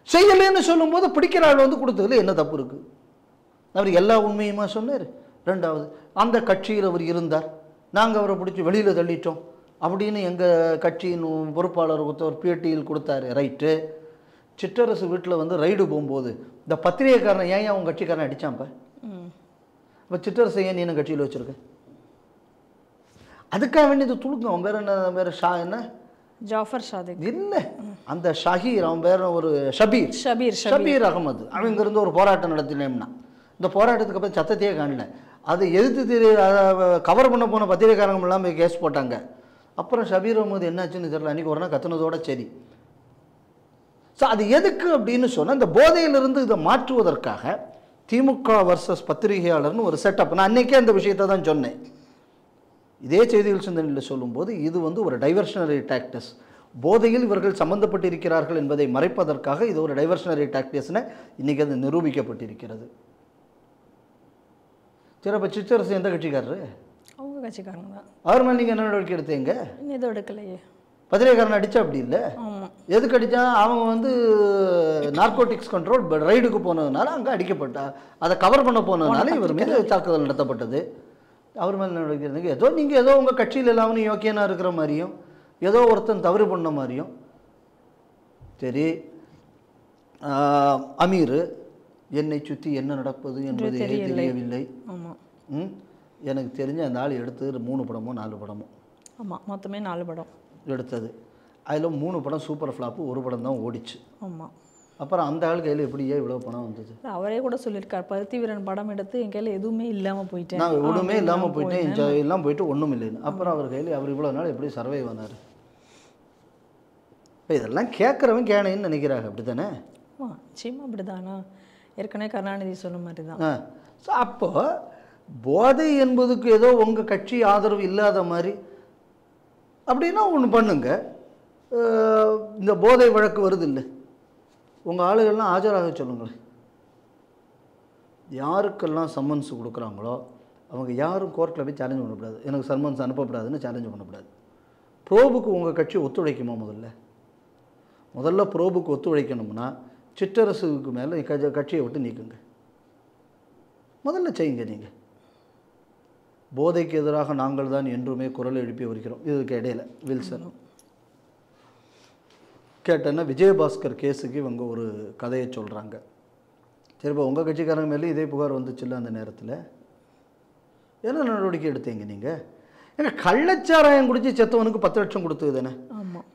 செய்யலைன்னு சொல்லும்போது பிடிக்கிற ஆள் கொடுத்ததுல என்ன தப்பு இருக்குது? அவர் எல்லா உண்மையுமா சொன்னார். ரெண்டாவது, அந்த கட்சியில் அவர் இருந்தார், நாங்கள் அவரை பிடிச்சி வெளியில் தள்ளிட்டோம் அப்படின்னு எங்கள் கட்சியின் பொறுப்பாளர் ஒரு பேட்டியில் கொடுத்தாரு. ரைட்டு. சிற்றரசு வீட்டில் ரைடு போகும்போது இந்த பத்திரிகைக்காரனை ஏன் அவங்க கட்சிக்காரன் அடித்தான்ப்ப? இப்போ சிற்றரசை ஏன் நீ கட்சியில் வச்சுருக்க? அதுக்காக வேண்டியது துளுங்க. அவன் பேர் என்ன? பேர் என்ன? ஜாஃபர் சாதிக் இல்லை, அந்த ஷஹீர், அவன் பேர் ஒரு ஷபீர் அகமது. அவங்க இருந்து ஒரு போராட்டம் நடத்தினேம்னா இந்த போராட்டத்துக்கு அப்புறம் சத்தத்தையே காணல. அதை எதிர்த்து கவர் பண்ண போன பத்திரிகைக்காரங்க எல்லாம் போய் கேஸ் போட்டாங்க. அப்புறம் ஷபீர் அகமது என்னாச்சுன்னு தெரியல, அன்றைக்கி ஒரு நாள் கத்துனதோட சரி. ஸோ அது எதுக்கு அப்படின்னு சொன்னால் இந்த போதையிலிருந்து இதை மாற்றுவதற்காக திமுக வர்சஸ் பத்திரிகையாளர்னு ஒரு செட்டப். நான் அன்றைக்கே அந்த விஷயத்தை தான் சொன்னேன். இதே செய்திகள் சிந்தனையில் சொல்லும்போது இது ஒரு டைவர்ஷனரி டாக்டிஸ். போதையில் இவர்கள் சம்பந்தப்பட்டிருக்கிறார்கள் என்பதை மறைப்பதற்காக இது ஒரு டைவர்ஷனரி டாக்டிஸ்னு இன்றைக்கி அது நிரூபிக்கப்பட்டிருக்கிறது. சரி, அப்போ சிற்றரசு எந்த கட்சிக்காரரு? அவங்க கட்சிக்காரங்க தான். அவர் மேலே நீங்கள் என்ன நடவடிக்கை எடுத்தீங்க? எதுவும் எடுக்கலையே. பத்திரிகைக்காரன் அடித்தா அப்படி இல்லை, எதுக்கு அடித்தா? அவங்க நார்கோட்டிக்ஸ் கண்ட்ரோல் ரைடுக்கு போனதுனால அங்கே அடிக்கப்பட்டா, அதை கவர் பண்ண போனதுனால இவர் மீது தாக்குதல் நடத்தப்பட்டது. அவர் மேலே நடவடிக்கை இருந்தீங்க. ஏதோ நீங்கள் ஏதோ உங்கள் கட்சியில் எல்லாமே யோக்கியனாக இருக்கிற மாதிரியும் ஏதோ ஒருத்தன் தவறு பண்ண மாதிரியும். சரி, அமீர் என்னை சுற்றி என்ன நடப்பது என்பது தெரியவில்லை. எனக்கு தெரிஞ்ச அந்த ஆள் எடுத்து 3 படமோ 4 படமோ, ஆமாம் மொத்தமே 4 படம் எடுத்தது. அதில் 3 படம் சூப்பர் ஃப்ளாப்பு, 1 படம் தான் ஓடிச்சு. ஆமாம். அப்புறம் அந்த ஆள் கையில் எப்படியே இவ்வளோ பணம் வந்தது? அவரே கூட சொல்லியிருக்கார், பருத்தி வீரன் படம் எடுத்து என் கையில் எதுவுமே இல்லாமல் போயிட்டேன், நான் ஒன்றுமே இல்லாமல் போயிட்டேன், எல்லாம் போயிட்டு ஒன்றும் இல்லைன்னு. அப்புறம் அவர் கையில் அவர் இவ்வளோ நாள் எப்படி சர்வை வந்தார்? இப்போ இதெல்லாம் கேட்குறவன் கேனைன்னு நினைக்கிறாங்க, அப்படி தானே? நிச்சயமாக அப்படி தானா? ஏற்கனவே கருணாநிதி சொன்ன மாதிரி தான். ஸோ அப்போது போதை என்பதுக்கு ஏதோ உங்கள் கட்சி ஆதரவு இல்லாத மாதிரி அப்படின்னா ஒன்று பண்ணுங்க. இந்த போதை வழக்கு வருது இல்லை, உங்கள் ஆளுகள்லாம் ஆஜராக சொல்லுங்களேன். யாருக்கெல்லாம் சம்மன்ஸ் கொடுக்குறாங்களோ அவங்க யாரும் கோர்ட்டில் போய் சேலஞ்ச் பண்ணக்கூடாது, எனக்கு சம்மன்ஸ் அனுப்பப்படாதுன்னு சேலஞ்ச் பண்ணக்கூடாது. ப்ரோபுக்கு உங்கள் கட்சி ஒத்துழைக்குமா? முதல்ல ப்ரோபுக்கு ஒத்துழைக்கணும்னா சிற்றரசுக்கு மேலே கட்சியை விட்டு நீக்குங்க, முதல்ல செய்யுங்க. நீங்கள் போதைக்கு எதிராக நாங்கள் தான் என்றுமே குரல் எழுப்பி வருகிறோம். இதுக்கு இடையில் வில்சன் கேட்டேன்னா விஜயபாஸ்கர் கேஸுக்கு இவங்க ஒரு கதையை சொல்கிறாங்க. சரிப்பா, உங்கள் கட்சிக்காரங்க மேலே இதே புகார் வந்துச்சுல்ல, அந்த நேரத்தில் என்ன நடவடிக்கை எடுத்தீங்க நீங்கள்? ஏன்னா கள்ளச்சாராயம் குடிச்சு செத்தவனுக்கு 10 லட்சம் கொடுத்தது தானே,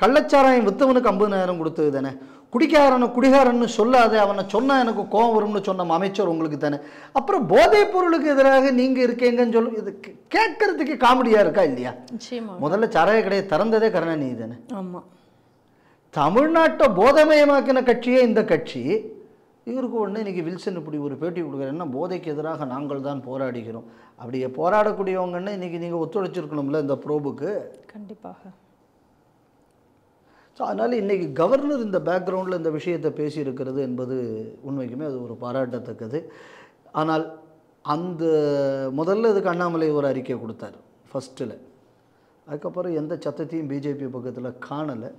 கள்ளச்சாராயம் வித்தவனுக்கு 50,000 கொடுத்தது தானே, குடிகாரன்னு சொல்லாத அவனை சொன்னால் எனக்கு கோபம் வரும்னு சொன்ன அமைச்சர் உங்களுக்கு தானே. அப்புறம் போதைப் பொருளுக்கு எதிராக நீங்கள் இருக்கீங்கன்னு சொல்லு, இது கேட்கறதுக்கு காமெடியாக இருக்கா இல்லையா? முதல்ல சாராய கடையை திறந்ததே கருணாநிதி தானே. ஆமாம். தமிழ்நாட்டை போதைமயமாக்கின கட்சியே இந்த கட்சி. இவருக்கு ஒன்று இன்றைக்கி வில்சன் இப்படி ஒரு பேட்டி கொடுக்குறேன்னா போதைக்கு எதிராக நாங்கள் தான் போராடுகிறோம். அப்படியே போராடக்கூடியவங்கன்னு இன்றைக்கி நீங்கள் ஒத்துழைச்சிருக்கணும்ல இந்த ப்ரோபுக்கு. கண்டிப்பாக. ஸோ அதனால் இன்றைக்கி கவர்னர் இந்த பேக்ரவுண்டில் இந்த விஷயத்தை பேசியிருக்கிறது என்பது உண்மைக்குமே அது ஒரு பாராட்டத்தக்கது. ஆனால் அந்த முதல்ல இதுக்கு அண்ணாமலை ஒரு அறிக்கை கொடுத்தார் ஃபஸ்ட்டில். அதுக்கப்புறம் எந்த சத்தத்தையும் பிஜேபி பக்கத்தில் காணலை.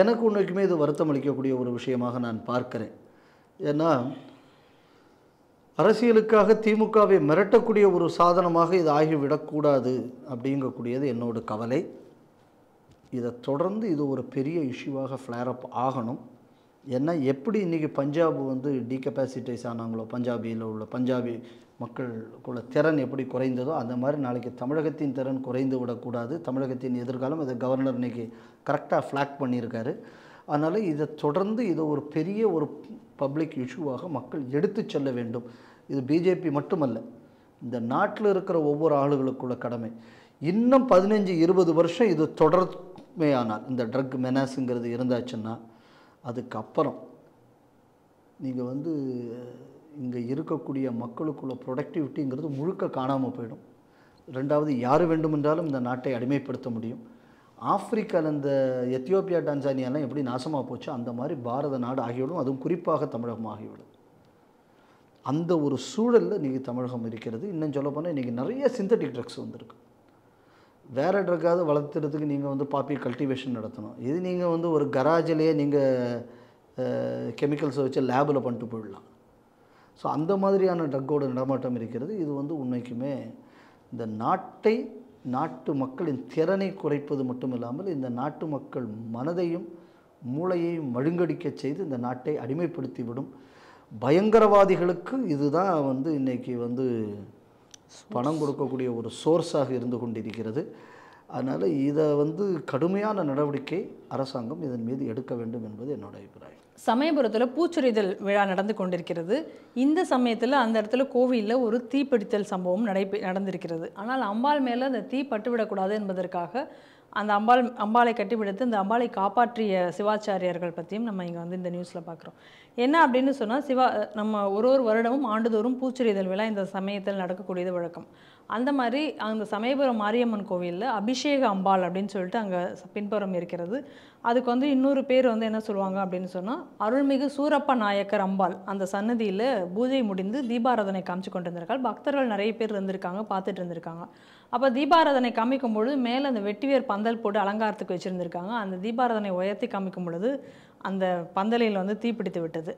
எனக்கு உண்மைக்குமே இது வருத்தம் அளிக்கக்கூடிய ஒரு விஷயமாக நான் பார்க்கிறேன். ஏன்னா அரசியலுக்காக திமுகவை மிரட்டக்கூடிய ஒரு சாதனமாக இது ஆகிவிடக்கூடாது அப்படிங்கக்கூடியது என்னோட கவலை. இதை தொடர்ந்து இது ஒரு பெரிய இஷ்யூவாக ஃப்ளேரப் ஆகணும். ஏன்னா எப்படி இன்றைக்கி பஞ்சாப் வந்து டீகெப்பாசிட்டைஸ் ஆனாங்களோ, பஞ்சாபியில் உள்ள பஞ்சாபி மக்களுக்குள்ள திறன் எப்படி குறைந்ததோ அந்த மாதிரி நாளைக்கு தமிழகத்தின் திறன் குறைந்து விடக்கூடாது. தமிழகத்தின் எதிர்காலம் இதை கவர்னர் இன்றைக்கி கரெக்டாக ஃப்ளாக் பண்ணியிருக்காரு. அதனால் இதை தொடர்ந்து இதை ஒரு பெரிய ஒரு பப்ளிக் இஷ்யூவாக மக்கள் எடுத்து செல்ல வேண்டும். இது பிஜேபி மட்டுமல்ல, இந்த நாட்டில் இருக்கிற ஒவ்வொரு ஆளுகளுக்குள்ள கடமை. இன்னும் 15-20 வருஷம் இது தொடர்மையானால் இந்த ட்ரக் மெனாஸுங்கிறது இருந்தாச்சுன்னா அதுக்கப்புறம் நீங்கள் வந்து இங்கே இருக்கக்கூடிய மக்களுக்குள்ள ப்ரொடக்டிவிட்டிங்கிறது முழுக்க காணாமல் போயிடும். ரெண்டாவது, யார் வேண்டுமென்றாலும் இந்த நாட்டை அடிமைப்படுத்த முடியும். ஆப்பிரிக்காவில் இந்த எத்தியோப்பியா டான்சானியாலாம் எப்படி நாசமாக போச்சு அந்த மாதிரி பாரத நாடு ஆகிவிடும். அதுவும் குறிப்பாக தமிழகம் ஆகிவிடும். அந்த ஒரு சூழலில் இன்றைக்கி தமிழகம் இருக்கிறது. இன்னும் சொல்லப்போனால் இன்றைக்கி நிறைய சிந்தட்டிக் ட்ரக்ஸ் வந்திருக்கு. வேறு ட்ரக்காவது வளர்த்துறதுக்கு நீங்கள் வந்து பாப்பி கல்டிவேஷன் நடத்தணும். இது நீங்கள் வந்து ஒரு கராஜிலேயே நீங்கள் கெமிக்கல்ஸை வச்சு லேபில் பண்ணிட்டு போயிடலாம். ஸோ அந்த மாதிரியான ட்ரக்கோட நடமாட்டம் இருக்கிறது. இது வந்து உண்மைக்குமே இந்த நாட்டு மக்களின் திறனை குறைப்பது மட்டும் இல்லாமல் இந்த நாட்டு மக்கள் மனதையும் மூளையையும் மழுங்கடிக்க செய்து இந்த நாட்டை அடிமைப்படுத்தி விடும். பயங்கரவாதிகளுக்கு இதுதான் வந்து இன்றைக்கி வந்து பணம் கொடுக்கக்கூடிய ஒரு சோர்ஸாக இருந்து கொண்டிருக்கிறது. அதனால் இதை வந்து கடுமையான நடவடிக்கை அரசாங்கம் இதன் மீது எடுக்க வேண்டும் என்பது என்னோட அபிப்பிராயம். சமயபுரத்தில் பூச்சொரிதல் விழா நடந்து கொண்டிருக்கிறது. இந்த சமயத்தில் அந்த இடத்துல கோவிலில் ஒரு தீப்பிடித்தல் சம்பவம் நடந்திருக்கிறது. ஆனால் அம்பாள் மேலே அந்த தீ பட்டுவிடக்கூடாது என்பதற்காக அந்த அம்பாளை கட்டிப்பிடித்து அந்த அம்பாளை காப்பாற்றிய சிவாச்சாரியார்கள் பற்றியும் நம்ம இங்கே வந்து இந்த நியூஸில் பார்க்குறோம். என்ன அப்படின்னு சொன்னால் நம்ம ஒரு வருடமும் ஆண்டுதோறும் பூச்சொரிதல் விழா இந்த சமயத்தில் நடக்கக்கூடியது வழக்கம். அந்த மாதிரி அந்த சமயபுரம் மாரியம்மன் கோவிலில் அபிஷேக அம்பாள் அப்படின்னு சொல்லிட்டு அங்கே பின்புறம் இருக்கிறது. அதுக்கு வந்து இன்னொரு பேர் வந்து என்ன சொல்லுவாங்க அப்படின்னு சொன்னால் அருள்மிகு சூரப்ப நாயக்கர் அம்பாள் அந்த சன்னதியில் பூஜை முடிந்து தீபாராதனை காமிச்சு கொண்டு இருந்திருக்காள். பக்தர்கள் நிறைய பேர் இருந்திருக்காங்க, பார்த்துட்டு இருந்திருக்காங்க. அப்போ தீபாராதனை காமிக்கும் பொழுது மேலே அந்த வெட்டிவேர் பந்தல் போட்டு அலங்காரத்துக்கு வச்சுருந்துருக்காங்க. அந்த தீபாராதனை உயர்த்தி காமிக்கும் பொழுது அந்த பந்தலில் வந்து தீப்பிடித்து விட்டது.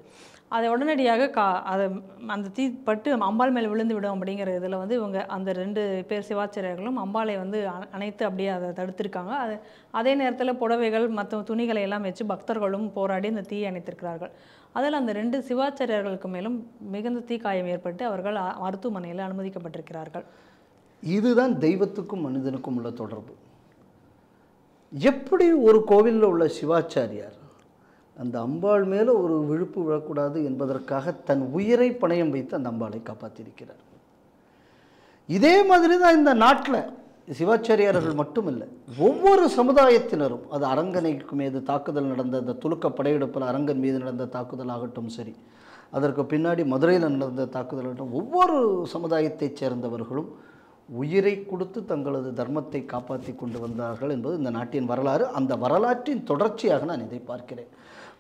அதை உடனடியாக அந்த தீ பட்டு அம்பாள் மேலே விழுந்து விடும் அப்படிங்கிற இதில் வந்து இவங்க அந்த 2 பேர் சிவாச்சாரியர்களும் அம்பாளை வந்து அணைத்து அப்படியே அதை தடுத்திருக்காங்க. அதே நேரத்தில் புடவைகள் மற்ற துணிகளை எல்லாம் வச்சு பக்தர்களும் போராடி அந்த தீயை அணைத்திருக்கிறார்கள். அதில் அந்த 2 சிவாச்சாரியர்களுக்கு மேலும் மிகுந்த தீக்காயம் ஏற்பட்டு அவர்கள் மருத்துவமனையில் அனுமதிக்கப்பட்டிருக்கிறார்கள். இதுதான் தெய்வத்துக்கும் மனிதனுக்கும் உள்ள தொடர்பு. எப்படி ஒரு கோவிலில் உள்ள சிவாச்சாரியார் அந்த அம்பாள் மேலே ஒரு விழுப்பு விழக்கூடாது என்பதற்காக தன் உயிரை பணயம் வைத்து அந்த அம்பாளை காப்பாற்றியிருக்கிறார். இதே மாதிரி தான் இந்த நாட்டில் சிவாச்சாரியார்கள் மட்டுமில்லை, ஒவ்வொரு சமுதாயத்தினரும், அது அரங்கனைக்கு மீது தாக்குதல் நடந்த அந்த துலுக்க படையெடுப்பில் அரங்கன் மீது நடந்த தாக்குதல் ஆகட்டும் சரி, அதற்கு பின்னாடி மதுரையில் நடந்த தாக்குதல் ஆகட்டும், ஒவ்வொரு சமுதாயத்தைச் சேர்ந்தவர்களும் உயிரை கொடுத்து தங்களது தர்மத்தை காப்பாற்றி கொண்டு வந்தார்கள் என்பது இந்த நாட்டின் வரலாறு. அந்த வரலாற்றின் தொடர்ச்சியாக நான் இதை பார்க்கிறேன்.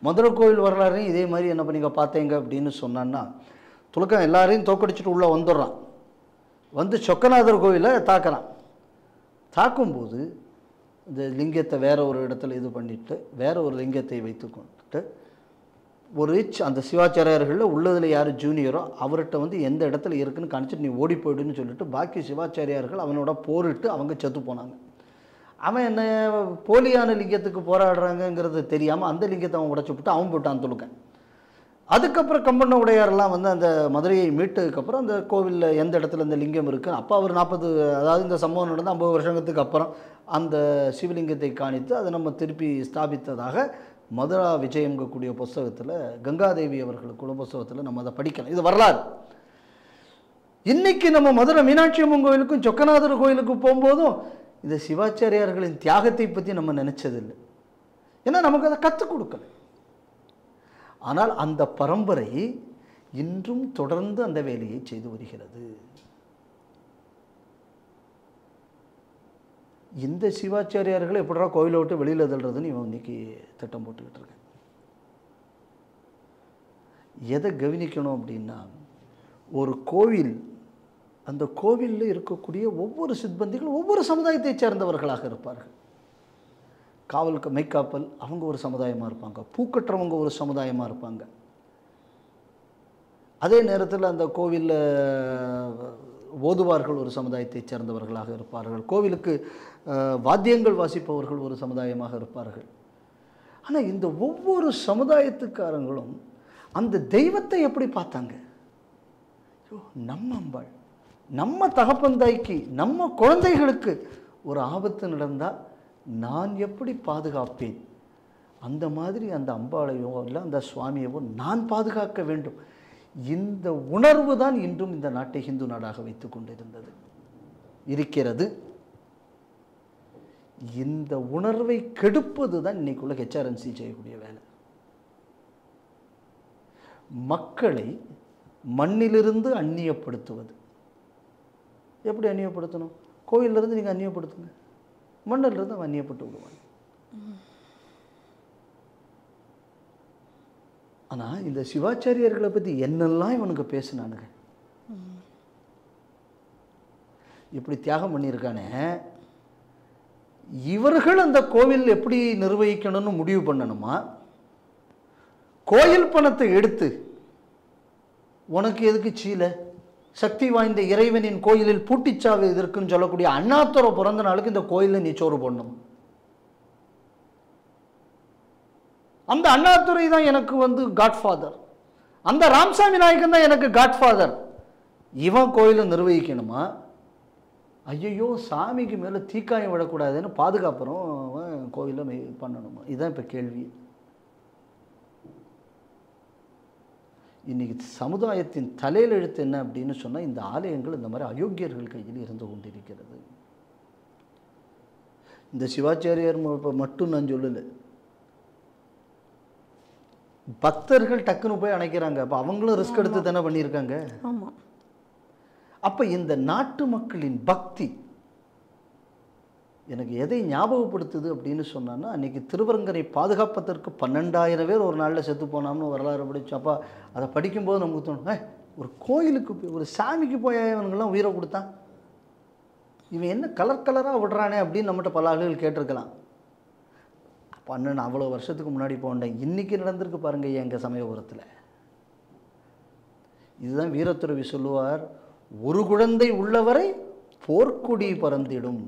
மதுரை கோவில் வரலாறையும் இதே மாதிரி என்ன பண்ணீங்க பார்த்தீங்க அப்படின்னு சொன்னான்னா, துலுக்கம் எல்லாரையும் தோக்கடிச்சிட்டு உள்ளே வந்துடுறான், வந்து சொக்கநாதர் கோவிலை தாக்குறான். தாக்கும்போது இந்த லிங்கத்தை வேற ஒரு இடத்துல இது பண்ணிவிட்டு வேற ஒரு லிங்கத்தை வைத்து கொண்டுட்டு ஒரு அந்த சிவாச்சாரியர்களில் உள்ளதில் யார் ஜூனியரோ அவர்கிட்ட வந்து எந்த இடத்துல இருக்குன்னு காணிச்சிட்டு நீ ஓடி போய்டுன்னு சொல்லிட்டு பாக்கி சிவாச்சாரியார்கள் அவனோட போரிட்டு அவங்க செத்து போனாங்க. அவன் என்ன போலியான லிங்கத்துக்கு போராடுறாங்கங்கிறது தெரியாமல் அந்த லிங்கத்தை அவன் உடச்சி விட்டு அவன் போட்டான் துலுக்கன். அதுக்கப்புறம் கம்பண்ண உடையாரெல்லாம் வந்து அந்த மதுரையை மீட்டதுக்கப்புறம் அந்த கோவிலில் எந்த இடத்துல இந்த லிங்கம் இருக்குது, அப்போ அவர் 40, அதாவது இந்த சம்பவம் நடந்து 50 வருஷத்துக்கு அப்புறம் அந்த சிவலிங்கத்தை காணித்து அதை நம்ம திருப்பி ஸ்தாபித்ததாக மதுரா விஜயங்கக்கூடிய புஸ்தகத்தில், கங்காதேவி அவர்களுக்குள்ள புஸ்தகத்தில் நம்ம அதை படிக்கலாம். இது வரலாறு. இன்னைக்கு நம்ம மதுரை மீனாட்சி அம்மன் கோயிலுக்கும் சொக்கநாதர் கோயிலுக்கும் போகும்போதும் இந்த சிவாச்சாரியார்களின் தியாகத்தை பற்றி நம்ம நினைச்சதில்லை. ஏன்னா நமக்கு அதை கற்றுக் கொடுக்கல. ஆனால் அந்த பரம்பரை இன்றும் தொடர்ந்து அந்த வேலையை செய்து வருகிறது. இந்த சிவாச்சாரியார்களை எப்படா கோயிலை விட்டு வெளியில் தள்ளுறதுன்னு இவன் இன்னைக்கு திட்டம் போட்டுக்கிட்டு இருக்கேன். எதை கவனிக்கணும் அப்படின்னா, ஒரு கோவில், அந்த கோவிலில் இருக்கக்கூடிய ஒவ்வொரு சிப்பந்திகளும் ஒவ்வொரு சமுதாயத்தை சேர்ந்தவர்களாக இருப்பார்கள். காவலுக்கு மெய்காப்பல் அவங்க ஒரு சமுதாயமாக இருப்பாங்க, பூக்கட்டுறவங்க ஒரு சமுதாயமாக இருப்பாங்க. அதே நேரத்தில் அந்த கோவிலில் ஓதுவார்கள் ஒரு சமுதாயத்தை சேர்ந்தவர்களாக இருப்பார்கள், கோவிலுக்கு வாத்தியங்கள் வாசிப்பவர்கள் ஒரு சமுதாயமாக இருப்பார்கள். ஆனால் இந்த ஒவ்வொரு சமுதாயத்துக்காரங்களும் அந்த தெய்வத்தை எப்படி பார்த்தாங்க? நம்ம அம்பாள், நம்ம தகப்பந்தாய்க்கு, நம்ம குழந்தைகளுக்கு ஒரு ஆபத்து நடந்தால் நான் எப்படி பாதுகாப்பேன், அந்த மாதிரி அந்த அம்பாளையோ இல்லை அந்த சுவாமியவோ நான் பாதுகாக்க வேண்டும். இந்த உணர்வு தான் இன்றும் இந்த நாட்டை ஹிந்து நாடாக வைத்து கொண்டிருந்தது இருக்கிறது. இந்த உணர்வை கெடுப்பது தான் இன்னைக்குள்ள ஹெச்ஆர்என்சி செய்யக்கூடிய வேலை. மக்களை மண்ணிலிருந்து அந்நியப்படுத்துவது. எப்படி அந்நியப்படுத்தணும்? கோயிலிருந்து நீங்கள் அந்நியப்படுத்துங்க, மண்ணிலிருந்து அவன் அந்நியப்பட்டு விடுவாங்க. ஆனால் இந்த சிவாச்சாரியர்களை பற்றி என்னெல்லாம் இவனுக்கு பேசினானுங்க. இப்படி தியாகம் பண்ணியிருக்கானே, இவர்கள் அந்த கோவில் எப்படி நிர்வகிக்கணும்னு முடிவு பண்ணணுமா? கோயில் பணத்தை எடுத்து உனக்கு எதுக்கு சீலை, சக்தி வாய்ந்த இறைவனின் கோயிலில் பூட்டிச்சாவு இதற்குன்னு சொல்லக்கூடிய அண்ணாத்துறை பிறந்த நாளுக்கு இந்த கோயிலில் நீ சோறு போடணும். அந்த அண்ணாதுரை தான் எனக்கு வந்து காட்ஃபாதர், அந்த ராமசாமி நாயக்கன் தான் எனக்கு காட்ஃபாதர். இவன் கோயிலை நிர்வகிக்கணுமா? ஐயோ, சாமிக்கு மேலே தீக்காயம் விடக்கூடாதுன்னு பாதுகாப்புறோம் அவன் கோயிலை பண்ணணுமா? இதுதான் இப்போ கேள்வி. இன்னைக்கு சமுதாயத்தின் தலையில் எழுத்து என்ன அப்படின்னு சொன்னால், இந்த ஆலயங்கள் இந்த மாதிரி அயோக்கியர்கள் கையில் இருந்து கொண்டிருக்கிறது. இந்த சிவாச்சாரியார் மட்டும் நான் சொல்லலை, பக்தர்கள் டக்குன்னு போய் அணைக்கிறாங்க. அப்போ அவங்களும் ரிஸ்க் எடுத்து தானே பண்ணியிருக்காங்க. ஆமாம். அப்போ இந்த நாட்டு மக்களின் பக்தி எனக்கு எதை ஞாபகப்படுத்துது அப்படின்னு சொன்னான்னா, அன்றைக்கி திருவரங்கரை பாதுகாப்பதற்கு 12,000 பேர் ஒரு நாளில் செத்து போனாம்னு வரலாறு படித்தோம். அப்போ அதை படிக்கும்போது நமக்கு தோணும், ஒரு கோயிலுக்கு போய் ஒரு சாமிக்கு போய் இவனுங்கெல்லாம் உயிரை கொடுத்தான், இவன் என்ன கலர் கலராக விடுறானே அப்படின்னு நம்மகிட்ட பல ஆளுகள் கேட்டிருக்கலாம். அவ்வளோ வருஷத்துக்கு முன்னாடி போனேன். இன்றைக்கி நடந்திருக்கு பாருங்கள் எங்கள் சமயபுரத்தில். இதுதான் வீரத்துறவி சொல்லுவார், ஒரு குழந்தை உள்ளவரை போர்க்குடி பறந்திடும்.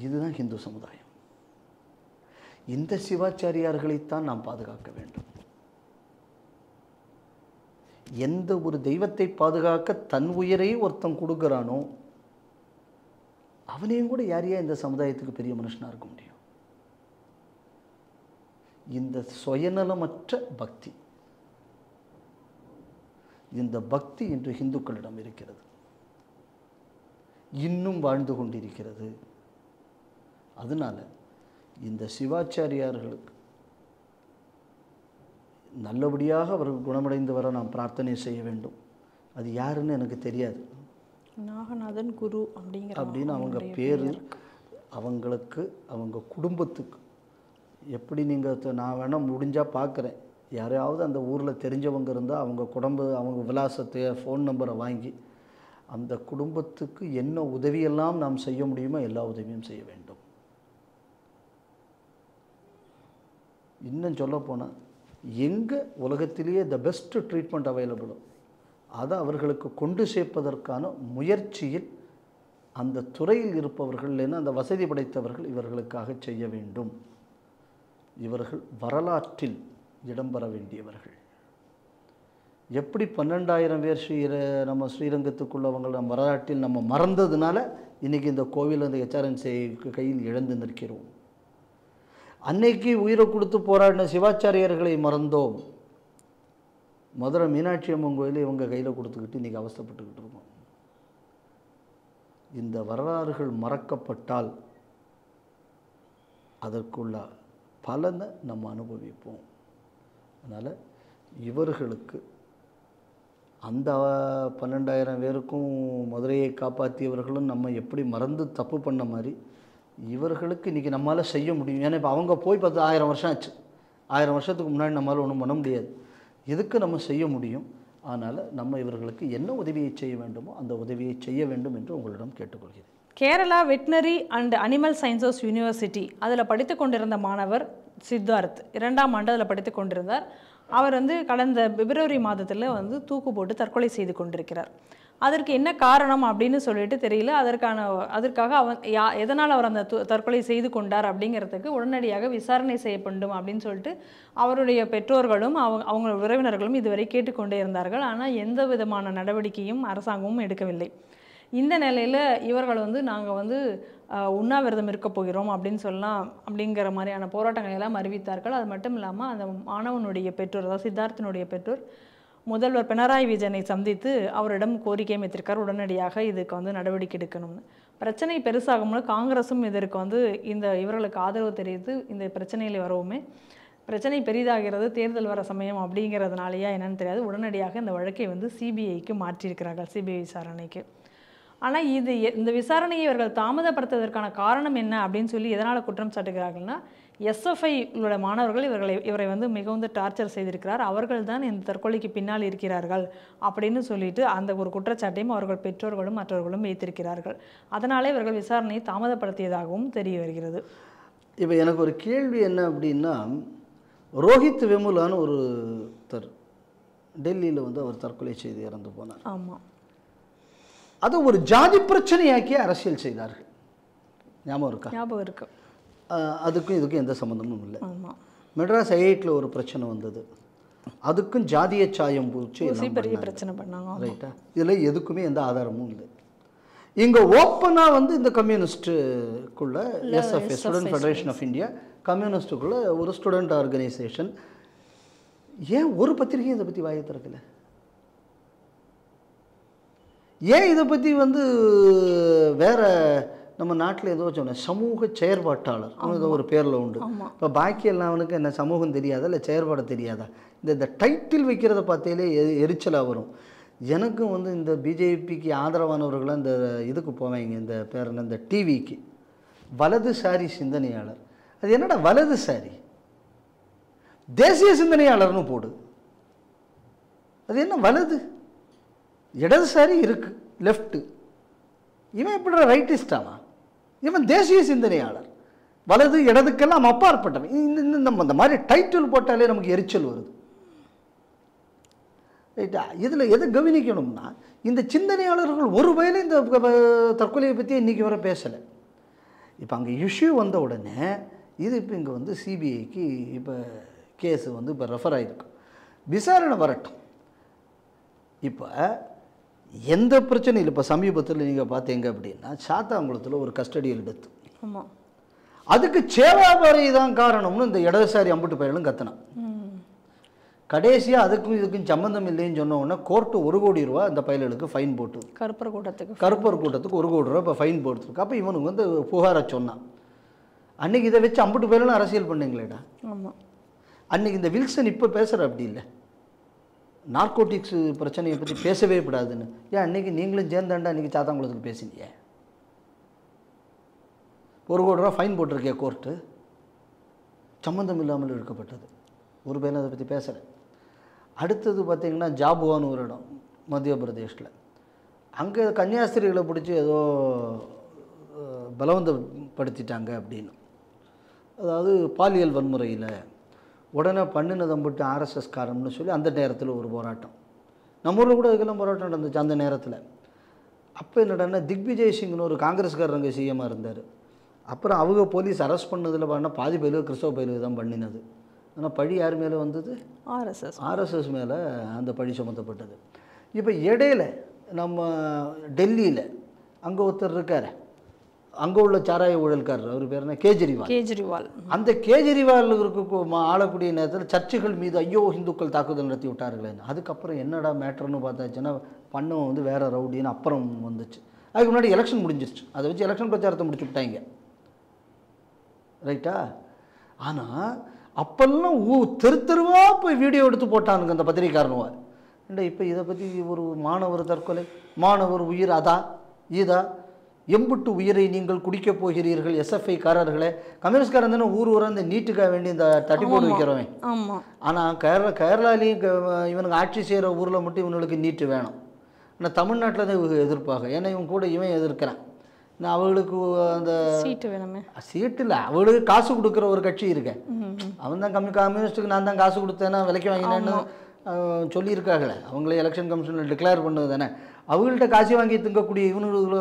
இதுதான் ஹிந்து சமுதாயம். இந்த சிவாச்சாரியார்களைத்தான் நாம் பாதுகாக்க வேண்டும். எந்த ஒரு தெய்வத்தை பாதுகாக்க தன் உயிரை ஒருத்தன் கொடுக்குறானோ அவனையும் கூட யாரையா இந்த சமுதாயத்துக்கு பெரிய மனுஷனாக இருக்க முடியும்? இந்த சுயநலமற்ற பக்தி, இந்த பக்தி இன்று இந்துக்களிடம் இருக்கிறது, இன்னும் வாழ்ந்து கொண்டிருக்கிறது. அதனால இந்த சிவாச்சாரியார்களுக்கு நல்லபடியாக அவர்கள் குணமடைந்து வர நாம் பிரார்த்தனை செய்ய வேண்டும். அது யாருன்னு எனக்கு தெரியாது, நாகநாதன் குரு அப்படின்னு அவங்க பேர், அவங்களுக்கு அவங்க குடும்பத்துக்கு எப்படி நீங்கள், நான் வேணால் முடிஞ்சால் பார்க்குறேன், யாரையாவது அந்த ஊரில் தெரிஞ்சவங்க இருந்தால் அவங்க விலாசத்தை ஃபோன் நம்பரை வாங்கி அந்த குடும்பத்துக்கு என்ன உதவியெல்லாம் நாம் செய்ய முடியுமோ எல்லா உதவியும் செய்ய வேண்டும். இன்னும் சொல்லப்போனால் எங்கே உலகத்திலேயே த பெஸ்ட் ட்ரீட்மெண்ட் அவைலபிளோ அதை அவர்களுக்கு கொண்டு சேர்ப்பதற்கான முயற்சியில் அந்த துறையில் இருப்பவர்கள், இல்லைன்னா அந்த வசதி படைத்தவர்கள் இவர்களுக்காக செய்ய வேண்டும். இவர்கள் வரலாற்றில் இடம்பெற வேண்டியவர்கள். எப்படி 12,000 பேர் நம்ம ஸ்ரீரங்கத்துக்குள்ளவங்க நம்ம வரலாற்றில் நம்ம மறந்ததுனால இன்றைக்கி இந்த கோவில் அந்த HRNC கையில் இழந்து நிற்கிறோம். அன்னைக்கு உயிரை கொடுத்து போராடின சிவாச்சாரியர்களை மறந்தோம். மதுரை மீனாட்சி அம்மன் கோயிலை இவங்க கையில் கொடுத்துக்கிட்டு இன்றைக்கி அவஸ்தைப்பட்டுக்கிட்டு இருக்கோம். இந்த வரலாறுகள் மறக்கப்பட்டால் அதற்குள்ள பலனை நம்ம அனுபவிப்போம். அதனால் இவர்களுக்கு அந்த 12,000 பேருக்கும் மதுரையை காப்பாற்றியவர்களும் நம்ம எப்படி மறந்து தப்பு பண்ண மாதிரி இவர்களுக்கு இன்றைக்கி நம்மளால் செய்ய முடியும். ஏன்னா இப்போ அவங்க போய் 10,000 வருஷம் ஆச்சு. 1000 வருஷத்துக்கு முன்னாடி நம்மளால் ஒன்றும் பண்ண முடியாது. எதுக்கு நம்ம செய்ய முடியும். அதனால் நம்ம இவர்களுக்கு என்ன உதவியை செய்ய வேண்டுமோ அந்த உதவியை செய்ய வேண்டும் என்று உங்களிடம் கேட்டுக்கொள்கிறேன். Kerala veterinary and animal sciences university அதில் படித்து கொண்டிருந்த மாணவர் சித்தார்த் 2ஆம் ஆண்டு அதில் படித்து கொண்டிருந்தார். அவர் கடந்த பிப்ரவரி மாதத்தில் தூக்கு போட்டு தற்கொலை செய்து கொண்டிருக்கிறார். அதற்கு என்ன காரணம் அப்படின்னு சொல்லிட்டு தெரியல. அதற்காக எதனால் அவர் அந்த தற்கொலை செய்து கொண்டார் அப்படிங்கிறதுக்கு உடனடியாக விசாரணை செய்யப்படும் அப்படின்னு சொல்லிட்டு அவருடைய பெற்றோர்களும் அவங்க உறவினர்களும் இதுவரை கேட்டுக்கொண்டே இருந்தார்கள். ஆனால் எந்த விதமான நடவடிக்கையும் அரசாங்கமும் எடுக்கவில்லை. இந்த நிலையில் இவர்கள் நாங்கள் உண்ணாவிரதம் இருக்க போகிறோம் அப்படின்னு சொல்லலாம் அப்படிங்கிற மாதிரியான போராட்டங்களை எல்லாம் அறிவித்தார்கள். அது மட்டும் இல்லாமல் அந்த மாணவனுடைய பெற்றோர், அதாவது சித்தார்த்தனுடைய பெற்றோர் முதல்வர் பினராயி விஜயனை சந்தித்து அவரிடம் கோரிக்கையும் வைத்திருக்கார், உடனடியாக இதுக்கு நடவடிக்கை எடுக்கணும்னு. பிரச்சனை பெருசாகும்போது காங்கிரஸும் இதற்கு இவர்களுக்கு ஆதரவு தெரிவித்து இந்த பிரச்சனையில் வரவுமே பிரச்சனை பெரிதாகிறது, தேர்தல் வர சமயம் அப்படிங்கிறதுனாலையா என்னன்னு தெரியாது, உடனடியாக இந்த வழக்கை சிபிஐக்கு மாற்றியிருக்கிறார்கள், சிபிஐ விசாரணைக்கு. ஆனால் இந்த விசாரணையை இவர்கள் தாமதப்படுத்துவதற்கான காரணம் என்ன அப்படின்னு சொல்லி எதனால் குற்றம் சாட்டுகிறார்கள்னா, எஸ்எஃப்ஐ மாணவர்கள் இவரை மிகவும் டார்ச்சர் செய்திருக்கிறார், அவர்கள் தான் இந்த தற்கொலைக்கு பின்னால் இருக்கிறார்கள் அப்படின்னு சொல்லிட்டு அந்த ஒரு குற்றச்சாட்டையும் அவர்கள் பெற்றோர்களும் மற்றவர்களும் வைத்திருக்கிறார்கள். அதனாலே இவர்கள் விசாரணையை தாமதப்படுத்தியதாகவும் தெரிய வருகிறது. இப்போ எனக்கு ஒரு கேள்வி என்ன அப்படின்னா, ரோஹித் வெமுலான்னு ஒருத்தர் டெல்லியில் அவர் தற்கொலை செய்து இறந்து போனார். ஆமாம், அது ஒரு ஜாதி பிரச்சனையாக்கி அரசியல் செய்தார்கள். ஞாபகம் இருக்கா? ஞாபகம் இருக்கு. அதுக்கும் இதுக்கும் எந்த சம்மந்தமும் இல்லை. மெட்ராஸ் ஐஐடியில் ஒரு பிரச்சனை வந்தது, அதுக்கும் ஜாதிய சாயம் பூச்சி பெரிய பிரச்சனை பண்ணாங்க. ரைட்டா? இதில் எதுக்குமே எந்த ஆதாரமும் இல்லை. இங்கே ஓப்பனாக இந்த கம்யூனிஸ்ட்டுக்குள்ள SFA student federation of India கம்யூனிஸ்ட்டுக்குள்ள ஒரு ஸ்டூடெண்ட் ஆர்கனைசேஷன், ஏன் ஒரு பத்திரிகை இதை பற்றி வாயை திறக்கலை? ஏன் இதை பற்றி வேற நம்ம நாட்டில் ஏதோ சொன்னேன் சமூக செயற்பாட்டாளர் ஏதோ ஒரு பேரில் உண்டு. இப்போ பாக்கி எல்லாம் அவனுக்கு என்ன சமூகம் தெரியாதா இல்லை செயற்பாடு தெரியாதா? இந்த டைட்டில் வைக்கிறத பார்த்தாலே எரிச்சலாக வரும். எனக்கும் இந்த பிஜேபிக்கு ஆதரவானவர்களாக இந்த இதுக்கு போவாங்க, இந்த பேர் என்ன, இந்த டிவிக்கு வலதுசாரி சிந்தனையாளர். அது என்னடா வலதுசாரி? தேசிய சிந்தனையாளர்னு போடு. அது என்ன வலது? இடதுசாரி இருக்கு, லெஃப்ட். இவன் எப்படி ரைட்டிஸ்டானா? இவன் தேசிய சிந்தனையாளர். வலது இடதுக்கெல்லாம் அப்பாற்பட்டவன். இந்த மாதிரி டைட்டில் போட்டாலே நமக்கு எரிச்சல் வருது. ரைட்டா? இதில் எது கவனிக்கணும்னா, இந்த சிந்தனையாளர்கள் ஒரு வயலில் இந்த தற்கொலையை பற்றி இன்றைக்கி வர பேசலை. இப்போ அங்கே இஷ்யூ வந்த உடனே இது இப்போ இங்கே சிபிஐக்கு இப்போ கேஸு இப்போ ரெஃபர் ஆகிருக்கு, விசாரணை வரட்டும். இப்போ எந்த பிரச்சனையும் இப்போ சமீபத்தில் நீங்கள் பார்த்தீங்க அப்படின்னா, சாத்தாங்குளத்தில் ஒரு கஸ்டடியல் டெத்து. ஆமாம், அதுக்கு சேவாபாரி தான் காரணம்னு இந்த இடதுசாரி அம்புட்டு பயிலும் கத்தினான். கடைசியாக அதுக்கும் இதுக்கும் சம்மந்தம் இல்லைன்னு சொன்ன உடனே கோர்ட்டு 1 கோடி ரூபா அந்த பயலுக்கு ஃபைன் போட்டு, கருப்பர் கூட்டத்துக்கு 1 கோடி ரூபா இப்போ ஃபைன் போட்டுருக்கு. அப்போ இவனுக்கு புகாரை சொன்னான். அன்றைக்கி இதை வச்சு அம்புட்டு பயிலும் அரசியல் பண்ணீங்களேடா. ஆமாம், அன்றைக்கி இந்த வில்சன் இப்போ பேசுகிற அப்படி இல்லை, நார்கோட்டிக்ஸ் பிரச்சனையை பற்றி பேசவே கூடாதுன்னு. ஏன் அன்றைக்கி நீங்களும் சேர்ந்தாண்டா அன்றைக்கி சாத்தாங்குளத்துக்கு பேசினீங்க? 1 கோடி ரூபா ஃபைன் போட்டிருக்கே கோர்ட்டு, சம்மந்தம் இல்லாமல் எடுக்கப்பட்டது. ஒரு பேரும் அதை பற்றி பேசுகிறேன். அடுத்தது பார்த்திங்கன்னா ஜாபுவான்னு ஒரு இடம் மத்திய பிரதேஷில், அங்கே கன்னியாஸ்திரிகளை பிடிச்சி ஏதோ பலவந்தப்படுத்திட்டாங்க அப்படின்னு, அதாவது பாலியல் வன்முறையில் உடனே பண்ணினதம்பிட்டு ஆர்எஸ்எஸ் காரம்னு சொல்லி அந்த நேரத்தில் ஒரு போராட்டம். நம்ம ஊரில் கூட இதுக்கெல்லாம் போராட்டம் நடந்துச்சு அந்த நேரத்தில். அப்போ என்னடான்னா திக்விஜய் சிங்னு ஒரு காங்கிரஸ்காரர் அங்கே சிஎம்மாக இருந்தார். அப்புறம் அவங்க போலீஸ் அரெஸ்ட் பண்ணதில் பண்ண பாதி பயிலுக்கு கிறிஸ்தவ பயிலுக்கு தான் பண்ணினது. ஆனால் பழி யார் மேலே வந்தது? ஆர்எஸ்எஸ் மேலே அந்த பழி சுமத்தப்பட்டது. இப்போ இடையில நம்ம டெல்லியில் அங்கே ஒருத்தர் இருக்கார், அங்கே உள்ள சாராய ஊழல்காரர், அவர் பேர் என்ன, கேஜ்ரிவால். அந்த கேஜ்ரிவால் ஆளக்கூடிய நேரத்தில் சர்ச்சுகள் மீது ஐயோ இந்துக்கள் தாக்குதல் நடத்தி விட்டார்களே. அதுக்கப்புறம் என்னடா மேட்டர்னு பார்த்தாச்சுன்னா பண்ணவன் வந்து வேறு ரவுடின்னு அப்புறம் வந்துச்சு. அதுக்கு முன்னாடி எலெக்ஷன் முடிஞ்சிருச்சு, அதை வச்சு எலெக்ஷன் பிரச்சாரத்தை முடிச்சு விட்டாங்க, ரைட்டா? ஆனால் அப்பெல்லாம் தெருவாக போய் வீடியோ எடுத்து போட்டானுங்க அந்த பத்திரிகைக்காரனுவா. இல்லை இப்போ இதை பற்றி ஒரு மாணவர் தற்கொலை, மாணவர் உயிர், அதா இதா, எம்புட்டு உயிரை நீங்கள் குடிக்கப் போகிறீர்கள் எஸ்எஃப்ஐ காரர்களே. கம்யூனிஸ்ட்காரன் தானே ஊர் ஊராக இந்த நீட்டுக்காக வேண்டி இந்த தட்டி போட்டு வைக்கிறவன். ஆனால் கேரளாலையும் இவனுக்கு ஆட்சி செய்கிற ஊரில் மட்டும் இவனுக்கு நீட்டு வேணும். ஆனால் தமிழ்நாட்டில் தான் இவங்க எதிர்ப்பாங்க. ஏன்னா இவன் கூட இவன் எதிர்க்கிறான். நான் அவளுக்கு அந்த சீட்டு வேணுமே, சீட்டு இல்லை, அவளுக்கு காசு கொடுக்குற ஒரு கட்சி இருக்கேன். அவன் தான் கம்யூனிஸ்ட்டுக்கு நான் தான் காசு கொடுத்தேன்னா விலைக்கு வாங்கினேன்னு சொல்லியிருக்காங்களே. அவங்களே எலெக்ஷன் கமிஷனில் டிக்ளேர் பண்ணது தானே. அவங்கள்ட்ட காசு வாங்கி திங்கக்கூடிய இவனுக்கு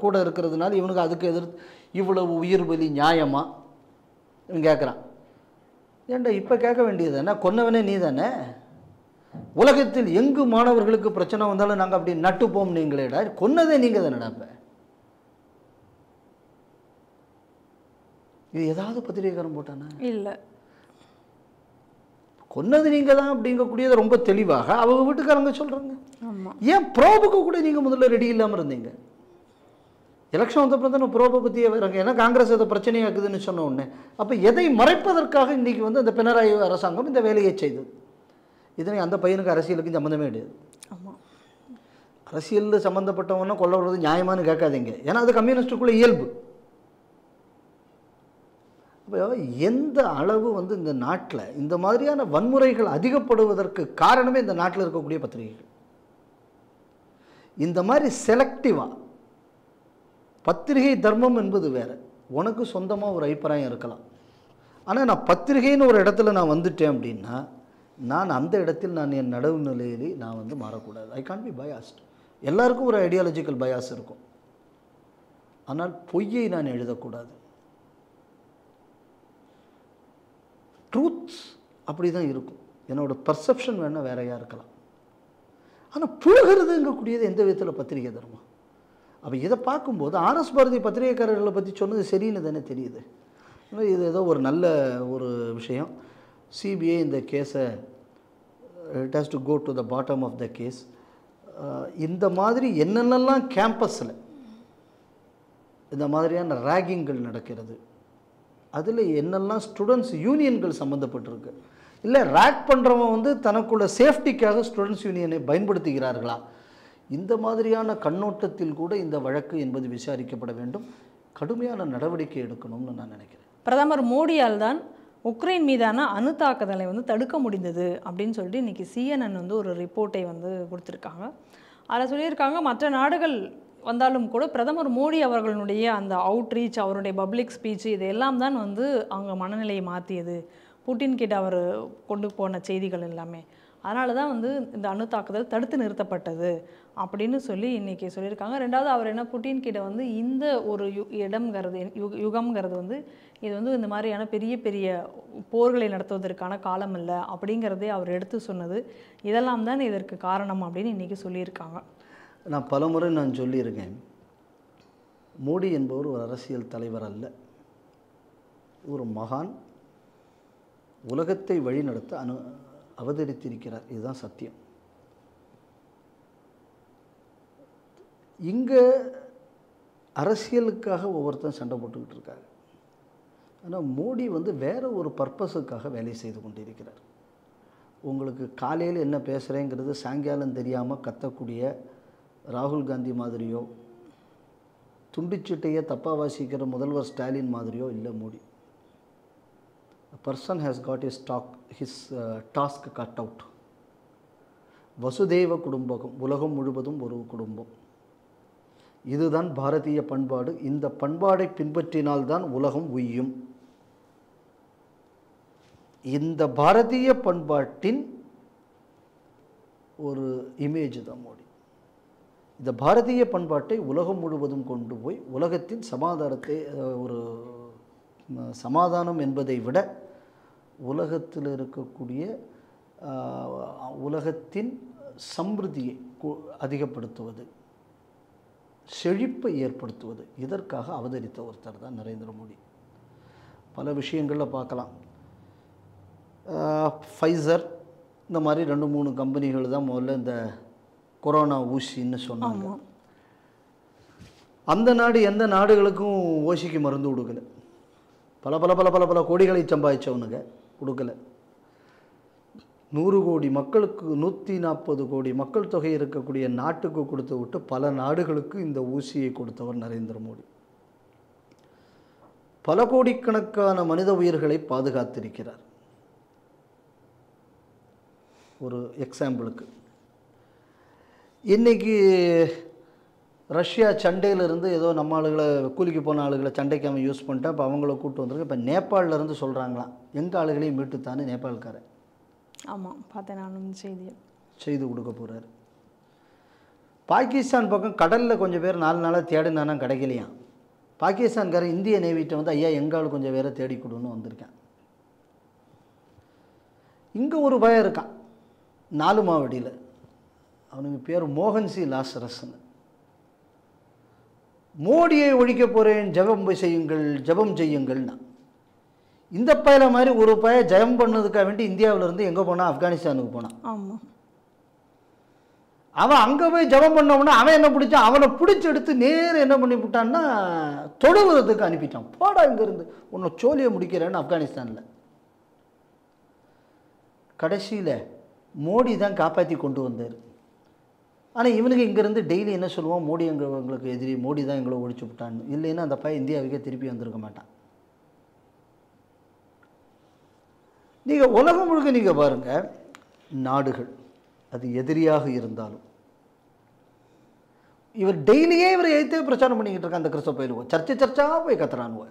கூட இருக்கிறதுனால இவனுக்கு அதுக்கு இவ்வளவு உயிர் பலி நியாயமா இவன் கேட்குறான். ஏன்டா இப்போ கேட்க வேண்டியது தானே, கொன்னவனே நீ தானே. உலகத்தில் எங்கு மாணவர்களுக்கு பிரச்சனை வந்தாலும் நாங்கள் அப்படி நட்டுப்போம், நீங்களேடா கொன்னதே நீங்கள் தானேடா. இப்போ இது ஏதாவது பத்திரிகைக்காரன் போட்டானா? இல்லை, கொன்னது நீங்கள் தான் அப்படிங்கக்கூடியதை ரொம்ப தெளிவாக அவங்க வீட்டுக்காரங்க சொல்கிறாங்க. ஏன் ப்ரோபுக்கு கூட நீங்கள் முதல்ல ரெடி இல்லாமல் இருந்தீங்க? எலெக்ஷன் வந்தப்போ தானே ப்ரோபை பற்றியே வராங்க. ஏன்னா காங்கிரஸ் அதை பிரச்சனையாக்குதுன்னு சொன்ன உடனே அப்போ எதை மறைப்பதற்காக இன்றைக்கி வந்து அந்த பினராயி அரசாங்கம் இந்த வேலையை செய்தது. இதனை அந்த பையனுக்கு அரசியலுக்கு சம்மந்தமே கிடையாது. அரசியலில் சம்மந்தப்பட்டவன்னா கொள்ள விடுறது நியாயமானு கேட்காதீங்க, ஏன்னா அது கம்யூனிஸ்டுக்குள்ளே இயல்பு. அப்போ எந்த அளவு வந்து இந்த நாட்டில் இந்த மாதிரியான வன்முறைகள் அதிகப்படுவதற்கு காரணமே இந்த நாட்டில் இருக்கக்கூடிய பத்திரிகைகள். இந்த மாதிரி செலக்டிவாக பத்திரிகை தர்மம் என்பது வேறு, உனக்கு சொந்தமாக ஒரு அபிப்பிராயம் இருக்கலாம். ஆனால் நான் பத்திரிகைன்னு ஒரு இடத்துல நான் வந்துட்டேன் அப்படின்னா நான் அந்த இடத்தில் நான் என் நடுவுநிலையிலே நான் வந்து மாறக்கூடாது. I can't be biased. எல்லாருக்கும் ஒரு ஐடியாலஜிக்கல் பயாஸ் இருக்கும், ஆனால் பொய்யை நான் எழுதக்கூடாது. ட்ரூத்ஸ் அப்படி தான் இருக்கும். என்னோட பர்செப்ஷன் வேணால் வேறையாக இருக்கலாம், ஆனால் புழுகிறதுங்கக்கூடியது எந்த விதத்தில் பத்திரிகை தர்மம். அப்போ இதை பார்க்கும்போது ஆர்எஸ் பாரதி பத்திரிகைக்காரர்களை பற்றி சொன்னது சரின்னு தானே தெரியுது. இது ஏதோ ஒரு நல்ல ஒரு விஷயம். சிபிஐ இந்த கேஸை it has to go to the bottom of the case. இந்த மாதிரி என்னென்னலாம் கேம்பஸில் இந்த மாதிரியான ரேகிங்கள் நடக்கிறது, அதில் என்னெல்லாம் ஸ்டூடெண்ட்ஸ் யூனியன்கள் சம்மந்தப்பட்டிருக்கு, இல்லை ரேக் பண்ணுறவன் வந்து தனக்குள்ள சேஃப்டிக்காக ஸ்டூடெண்ட்ஸ் யூனியனை பயன்படுத்துகிறார்களா, இந்த மாதிரியான கண்ணோட்டத்தில் கூட இந்த வழக்கு என்பது விசாரிக்கப்பட வேண்டும். கடுமையான நடவடிக்கை எடுக்கணும்னு நான் நினைக்கிறேன். பிரதமர் மோடியால் தான் உக்ரைன் மீதான அணு தாக்குதலை வந்து தடுக்க முடிந்தது அப்படின்னு சொல்லிட்டு இன்றைக்கி CNN வந்து ஒரு ரிப்போர்ட்டை வந்து கொடுத்துருக்காங்க. அதில் சொல்லியிருக்காங்க, மற்ற நாடுகள் வந்தாலும் கூட பிரதமர் மோடி அவர்களுடைய அந்த அவுட்ரீச், அவருடைய பப்ளிக் ஸ்பீச், இதெல்லாம் தான் வந்து அவங்க மனநிலையை மாற்றியது. புட்டின் கிட்ட அவர் கொண்டு போன செய்திகள் எல்லாமே, அதனால தான் வந்து இந்த அணு தாக்குதல் தடுத்து நிறுத்தப்பட்டது அப்படின்னு சொல்லி இன்றைக்கி சொல்லியிருக்காங்க. ரெண்டாவது அவர் என்ன, புட்டின் கிட்ட வந்து இந்த ஒரு இடம்ங்கிறது யுகம்ங்கிறது வந்து இது வந்து இந்த மாதிரியான பெரிய பெரிய போர்களை நடத்துவதற்கான காலம் இல்லை அப்படிங்கிறதே அவர் எடுத்து சொன்னது. இதெல்லாம் தான் இதற்கு காரணம் அப்படின்னு இன்றைக்கி சொல்லியிருக்காங்க. நான் பலமுறை நான் சொல்லியிருக்கேன், மோடி என்பவர் ஒரு அரசியல் தலைவர் அல்ல, ஒரு மகான், உலகத்தை வழிநடத்த அவதரித்திருக்கிறார். இதுதான் சத்தியம். இங்கே அரசியலுக்காக ஒவ்வொருத்தரும் சண்டை போட்டுக்கிட்டு இருக்காங்க. ஆனால் மோடி வந்து வேறு ஒரு பர்பஸுக்காக வேலை செய்து கொண்டிருக்கிறார். உங்களுக்கு காலையில் என்ன பேசுகிறேங்கிறது சாயங்காலம் தெரியாமல் கத்தக்கூடிய ராகுல் காந்தி மாதிரியோ, துண்டிச்சிட்டையே தப்பாக வாசிக்கிற முதல்வர் ஸ்டாலின் மாதிரியோ இல்லை Modi. A person has got his task cut out. Vasudeva குடும்பகம், உலகம் முழுவதும் ஒரு குடும்பம். இதுதான் பாரதிய பண்பாடு. இந்த பண்பாடை பின்பற்றினால்தான் உலகம் உய்யும். இந்த பாரதிய பண்பாட்டின் ஒரு இமேஜ் தான் மோடி. இந்த பாரதிய பண்பாட்டை உலகம் முழுவதும் கொண்டு போய் உலகத்தின் சமாதானத்தை, ஒரு சமாதானம் என்பதை விட உலகத்தில் இருக்கக்கூடிய உலகத்தின் சம்பிருதியை அதிகப்படுத்துவது, செழிப்பை ஏற்படுத்துவது, இதற்காக அவதரித்த ஒருத்தர் தான் நரேந்திர மோடி. பல விஷயங்களில் பார்க்கலாம். ஃபைசர் இந்த மாதிரி 2-3 கம்பெனிகள் தான் முதல்ல இந்த கொரோனா ஊசின்னு சொன்னாங்க. அந்த நாடு எந்த நாடுகளுக்கும் ஊசிக்கு மருந்து கொடுக்கல. பல பல பல பல பல கோடிகளை சம்பாதிச்சவனுங்க கொடுக்கல. 100 கோடி மக்களுக்கு 140 கோடி மக்கள் தொகை இருக்கக்கூடிய நாட்டுக்கு கொடுத்து விட்டு பல நாடுகளுக்கு இந்த ஊசியை கொடுத்தவர் நரேந்திர மோடி. பல கோடிக்கணக்கான மனித உயிர்களை பாதுகாத்திருக்கிறார். ஒரு எக்ஸாம்பிளுக்கு, இன்றைக்கி ரஷ்யா சண்டையிலேருந்து ஏதோ நம்ம ஆளுகளை கூலிக்கு போன ஆளுகளை சண்டைக்கு அவன் யூஸ் பண்ணிட்டா, இப்போ அவங்கள கூப்பிட்டு வந்துருக்கு. இப்போ நேபாளிலேருந்து சொல்கிறாங்களாம் எங்கள் ஆளுகளையும் மீட்டுத்தானே நேபாள்காரன். ஆமாம், பார்த்தேன் நானும் செய்தியை. செய்து கொடுக்க போகிறார். பாகிஸ்தான் பக்கம் கடலில் கொஞ்சம் பேர் 4 நாளாக தேடினானா கிடைக்கலையாம். பாகிஸ்தான்காரன் இந்திய நேவிட்ட வந்து ஐயா எங்காலும் கொஞ்சம் பேரை தேடி கொடுன்னு வந்திருக்கேன். இங்கே ஒரு பயம் இருக்கான் 4 மாவடியில். அவனுக்கு பேர் மோகன் சி லாசரஸ்ன்னு. மோடியை ஒழிக்க போகிறேன், ஜபம் செய்யுங்கள்னா. இந்த பயில மாதிரி ஒரு பய ஜெயம் பண்ணதுக்காக வேண்டி இந்தியாவிலேருந்து எங்கே போனான்? ஆப்கானிஸ்தானுக்கு போனான். ஆமாம். அவன் அங்கே போய் ஜபம் பண்ணோம்னா அவன் என்ன பிடிச்சான்? அவனை பிடிச்சி எடுத்து நேரம் என்ன பண்ணி விட்டான்னா தொழுவுறதுக்கு அனுப்பிட்டான். போடா இங்கேருந்து உன்னை சோழியை முடிக்கிறேன்னு ஆப்கானிஸ்தானில். கடைசியில் மோடி தான் காப்பாற்றி கொண்டு வந்தார். ஆனால் இவனுக்கு இங்கேருந்து டெய்லி என்ன சொல்லுவான்? மோடி எங்களுக்கு எதிரி, மோடி தான் எங்களை ஒழிச்சு விட்டான்னு. இல்லைன்னா அந்த பையன் இந்தியாவுக்கே திருப்பி வந்திருக்க மாட்டான். நீங்கள் உலகம் முழுக்க நீங்கள் பாருங்கள், நாடுகள் அது எதிரியாக இருந்தாலும் இவர் டெய்லியே இவரை எதிர்த்தே பிரச்சாரம் பண்ணிக்கிட்டு இருக்கான். அந்த கிறிஸ்தவ பயிலுவோம் சர்ச்சாக போய் கத்துறானுவ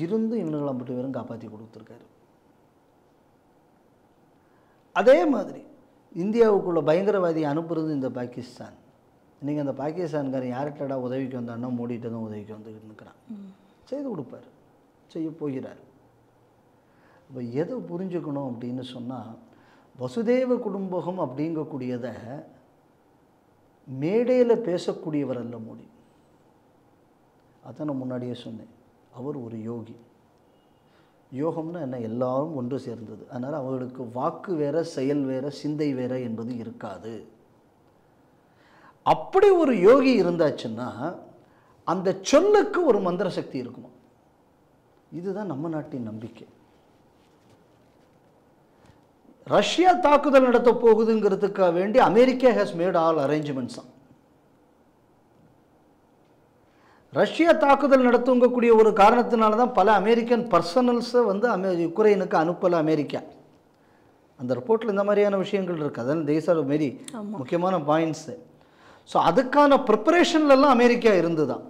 இருந்து இவனுங்களை மட்டும் வெறும் காப்பாற்றி கொடுத்துருக்காரு. அதே மாதிரி இந்தியாவுக்குள்ள பயங்கரவாதியை அனுப்புறது இந்த பாகிஸ்தான். இன்றைக்கி அந்த பாகிஸ்தான்காரன் யார்கிட்டடா உதவிக்கு வந்தான்னா மோடிகிட்ட தான் உதவிக்கு வந்துக்கிட்டு இருக்கிறான். செய்து கொடுப்பார், செய்ய போகிறார். இப்போ எதை புரிஞ்சுக்கணும் அப்படின்னு சொன்னால், வசுதேவ குடும்பகம் அப்படிங்கக்கூடியதை மேடையில் பேசக்கூடியவர் அல்ல மோடி. அதான் நான் முன்னாடியே சொன்னேன், அவர் ஒரு யோகி. யோகம்னா என்ன? எல்லாரும் ஒன்று சேர்ந்தது. அதனால் அவர்களுக்கு வாக்கு வேற, செயல் வேற, சிந்தை வேற என்பது இருக்காது. அப்படி ஒரு யோகி இருந்தாச்சுன்னா அந்த சொல்லுக்கு ஒரு மந்திர சக்தி இருக்குமா. இதுதான் நம்ம நாட்டின் நம்பிக்கை. ரஷ்யா தாக்குதல் நடத்த போகுதுங்கிறதுக்காக வேண்டி America has made all arrangements. Russia தாக்குதல் நடத்துங்கக்கூடிய ஒரு காரணத்தினால தான் பல அமெரிக்கன் பர்சனல்ஸை வந்து யுக்ரைனுக்கு அனுப்பலை அமெரிக்கா. அந்த ரிப்போர்ட்டில் இந்த மாதிரியான விஷயங்கள் இருக்குது. அதான் தேச மாரி முக்கியமான பாயிண்ட்ஸு. ஸோ அதுக்கான ப்ரிப்பரேஷன்லாம் அமெரிக்கா இருந்து தான்.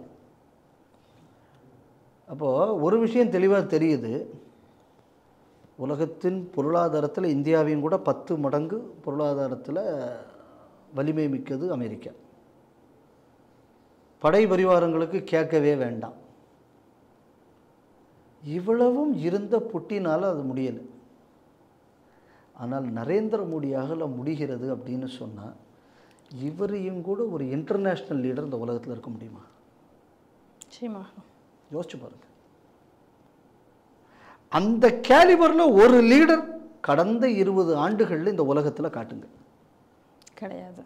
அப்போது ஒரு விஷயம் தெளிவாக தெரியுது, உலகத்தின் பொருளாதாரத்தில் இந்தியாவையும் கூட 10 மடங்கு பொருளாதாரத்தில் வலிமை மிக்கது அமெரிக்கா. படை பரிவாரங்களுக்கு கேட்கவே வேண்டாம். இவ்வளவும் இருந்த புட்டினால் அது முடியலை. ஆனால் நரேந்திர மோடியால் முடிகிறது அப்படின்னு சொன்னால், இவரையும் கூட ஒரு இன்டர்நேஷ்னல் லீடர் இந்த உலகத்தில் இருக்க முடியுமா? யோசிச்சு பாருங்க. அந்த கேலிபரில் ஒரு லீடர் கடந்த 20 ஆண்டுகளில் இந்த உலகத்தில் காட்டுங்க. கிடையாது.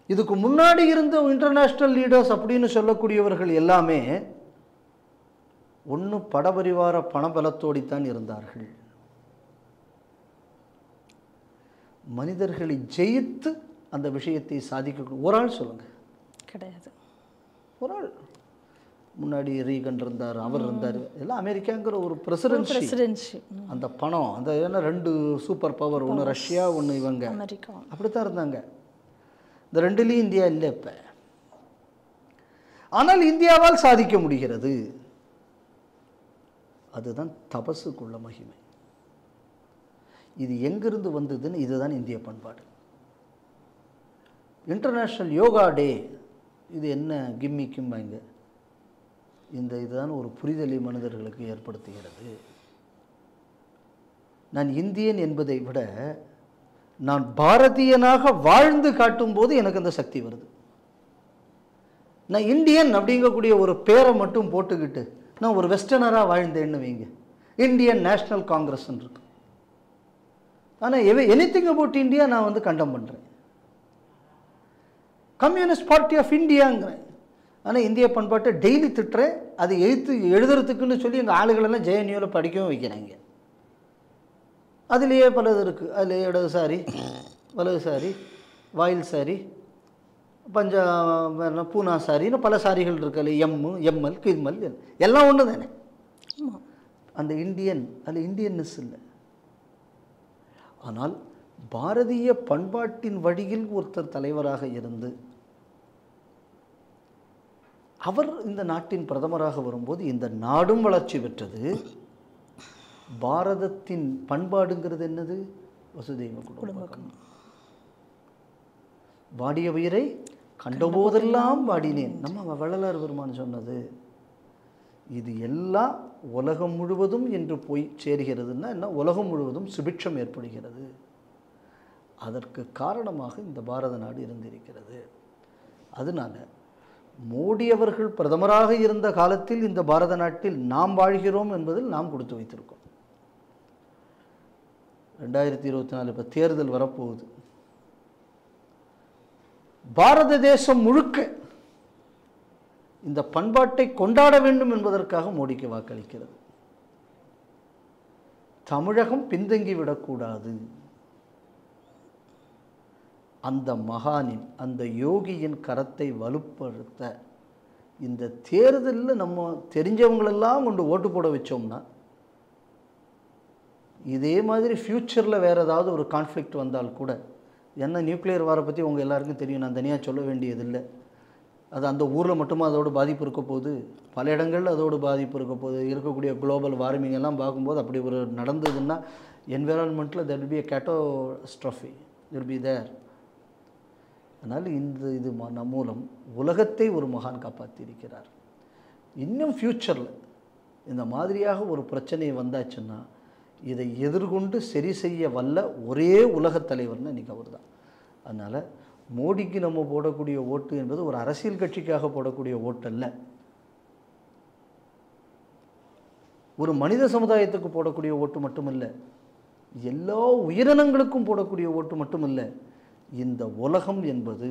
இதுக்கு முன்னாடி இருந்த இன்டர்நேஷ்னல் லீடர்ஸ் அப்படின்னு சொல்லக்கூடியவர்கள் எல்லாமே ஒன்று படபரிவார பணபலத்தோடித்தான் இருந்தார்கள். மனிதர்களை ஜெயித்து அந்த விஷயத்தை சாதிக்க ஒரு ஆள் சொல்லுங்க. கிடையாது. ஒரு ஆள் முன்னாடி ரீகன் இருந்தார், அவர் இருந்தார். எல்லாம் அமெரிக்காங்கிற ஒரு பிரசிடென்சி. அந்த பணம், அந்த ஏன்னா 2 சூப்பர் பவர், ஒன்று ரஷ்யா, ஒன்று இவங்க, அப்படித்தான் இருந்தாங்க. இந்த 2லேயும் இந்தியா இல்லை இப்போ. ஆனால் இந்தியாவால் சாதிக்க முடிகிறது. அதுதான் தபசுக்குள்ள மகிமை. இது எங்கிருந்து வந்ததுன்னு, இதுதான் இந்திய பண்பாடு. இன்டர்நேஷ்னல் யோகா டே, இது என்ன கிம்மிக்கும்பாங்க. இதுதான் ஒரு புரிதலை மனிதர்களுக்கு ஏற்படுத்துகிறது. நான் இந்தியன் என்பதை விட நான் பாரதியனாக வாழ்ந்து காட்டும்போது எனக்கு அந்த சக்தி வருது. நான் இந்தியன் அப்படிங்கக்கூடிய ஒரு பேரை மட்டும் போட்டுக்கிட்டு நான் ஒரு வெஸ்டர்னராக வாழ்ந்தேன்னு வைங்க, இந்தியன் நேஷனல் காங்கிரஸ் இருக்கு. ஆனால் எனிதிங் அபவுட் இந்தியா நான் வந்து கண்டம் பண்ணுறேன். கம்யூனிஸ்ட் பார்ட்டி ஆஃப் இந்தியாங்கிறேன். ஆனால் இந்திய பண்பாட்டை டெய்லி திட்டுறேன். அது எழுதுறதுக்குன்னு சொல்லி எங்கள் ஆளுகளெல்லாம் ஜேஎன்யூவில் படிக்கவும் வைக்கிறாங்க. அதுலேயே பலது இருக்குது. அதில் இடதுசாரி, வலதுசாரி, வாயில் சாரி, பூனா சாரின்னு பல சாரிகள் இருக்கு. அதில் எம்எல் கிர்மல் எல்லாம் ஒன்று தானே. அந்த இந்தியன் அதில் இந்தியன்னஸ் இல்லை. ஆனால் பாரதிய பண்பாட்டின் வழியில் ஒருத்தர் தலைவராக இருந்து அவர் இந்த நாட்டின் பிரதமராக வரும்போது இந்த நாடும் வளர்ச்சி பெற்றது. பாரதத்தின் பண்பாடுங்கிறது என்னது? வசுதெய்வ குடும்பம். வாடிய உயிரை கண்டபோதெல்லாம் வாடினேன். நம்ம வள்ளலார் பெருமான் சொன்னது. இது எல்லாம் உலகம் முழுவதும் என்று போய் சேர்கிறதுன்னா என்ன? உலகம் முழுவதும் சுபிட்சம் ஏற்படுகிறது. அதற்கு காரணமாக இந்த பாரத நாடு இருந்திருக்கிறது. அதனால மோடி அவர்கள் பிரதமராக இருந்த காலத்தில் இந்த பாரத நாட்டில் நாம் வாழ்கிறோம் என்பதில் நாம் கொடுத்து வைத்திருக்கோம். 2024 இப்போ தேர்தல் வரப்போகுது. பாரத தேசம் முழுக்க இந்த பண்பாட்டை கொண்டாட வேண்டும் என்பதற்காக மோடிக்கு வாக்களிக்கிறது. தமிழகம் பின்தங்கி விடக்கூடாது. அந்த மகானின், அந்த யோகியின் கரத்தை வலுப்படுத்த இந்த தேர்தலில் நம்ம தெரிஞ்சவங்களெல்லாம் கொண்டு ஓட்டு போட வச்சோம்னா, இதே மாதிரி ஃப்யூச்சரில் வேறு ஏதாவது ஒரு கான்ஃப்ளிக்ட் வந்தால் கூட, என்ன நியூக்ளியர் வாரை பற்றி உங்கள் எல்லாருக்கும் தெரியும், நான் தனியாக சொல்ல வேண்டியதில்லை. அது அந்த ஊரில் மட்டுமா அதோட பாதிப்பு இருக்க போகுது? பல இடங்களில் அதோட பாதிப்பு இருக்க போகுது. இருக்கக்கூடிய குளோபல் வார்மிங் எல்லாம் பார்க்கும்போது அப்படி ஒரு நடந்ததுன்னா என்விரான்மெண்ட்டில் there will be a catastrophe will be there. அதனால் இது மூலம் உலகத்தை ஒரு மகான் காப்பாற்றியிருக்கிறார். இன்னும் ஃப்யூச்சரில் இந்த மாதிரியாக ஒரு பிரச்சனை வந்தாச்சுன்னா இதை எதிர்கொண்டு சரி செய்ய வல்ல ஒரே உலகத் தலைவர்னு இன்றைக்கி அவர் தான். அதனால் மோடிக்கு நம்ம போடக்கூடிய ஓட்டு என்பது ஒரு அரசியல் கட்சிக்காக போடக்கூடிய ஓட்டு அல்ல, ஒரு மனித சமுதாயத்துக்கு போடக்கூடிய ஓட்டு மட்டுமில்லை, எல்லா உயிரினங்களுக்கும் போடக்கூடிய ஓட்டு மட்டுமில்லை. இந்த உலகம் என்பது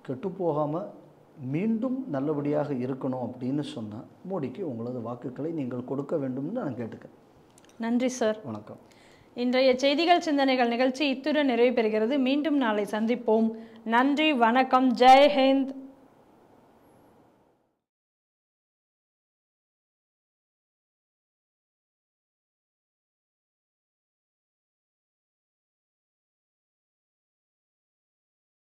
கெட்டுப்போகாமல் மீண்டும் நல்லபடியாக இருக்கணும் அப்படின்னு சொன்னால் மோடிக்கு உங்களது வாக்குகளை நீங்கள் கொடுக்க வேண்டும்னு நான் கேட்டுக்கிறேன். நன்றி சார். வணக்கம். இன்றைய செய்திகள் சிந்தனைகள் நிகழ்ச்சி இத்துடன் நிறைவு பெறுகிறது. மீண்டும் நாளை சந்திப்போம். நன்றி, வணக்கம், ஜெய் ஹிந்த்.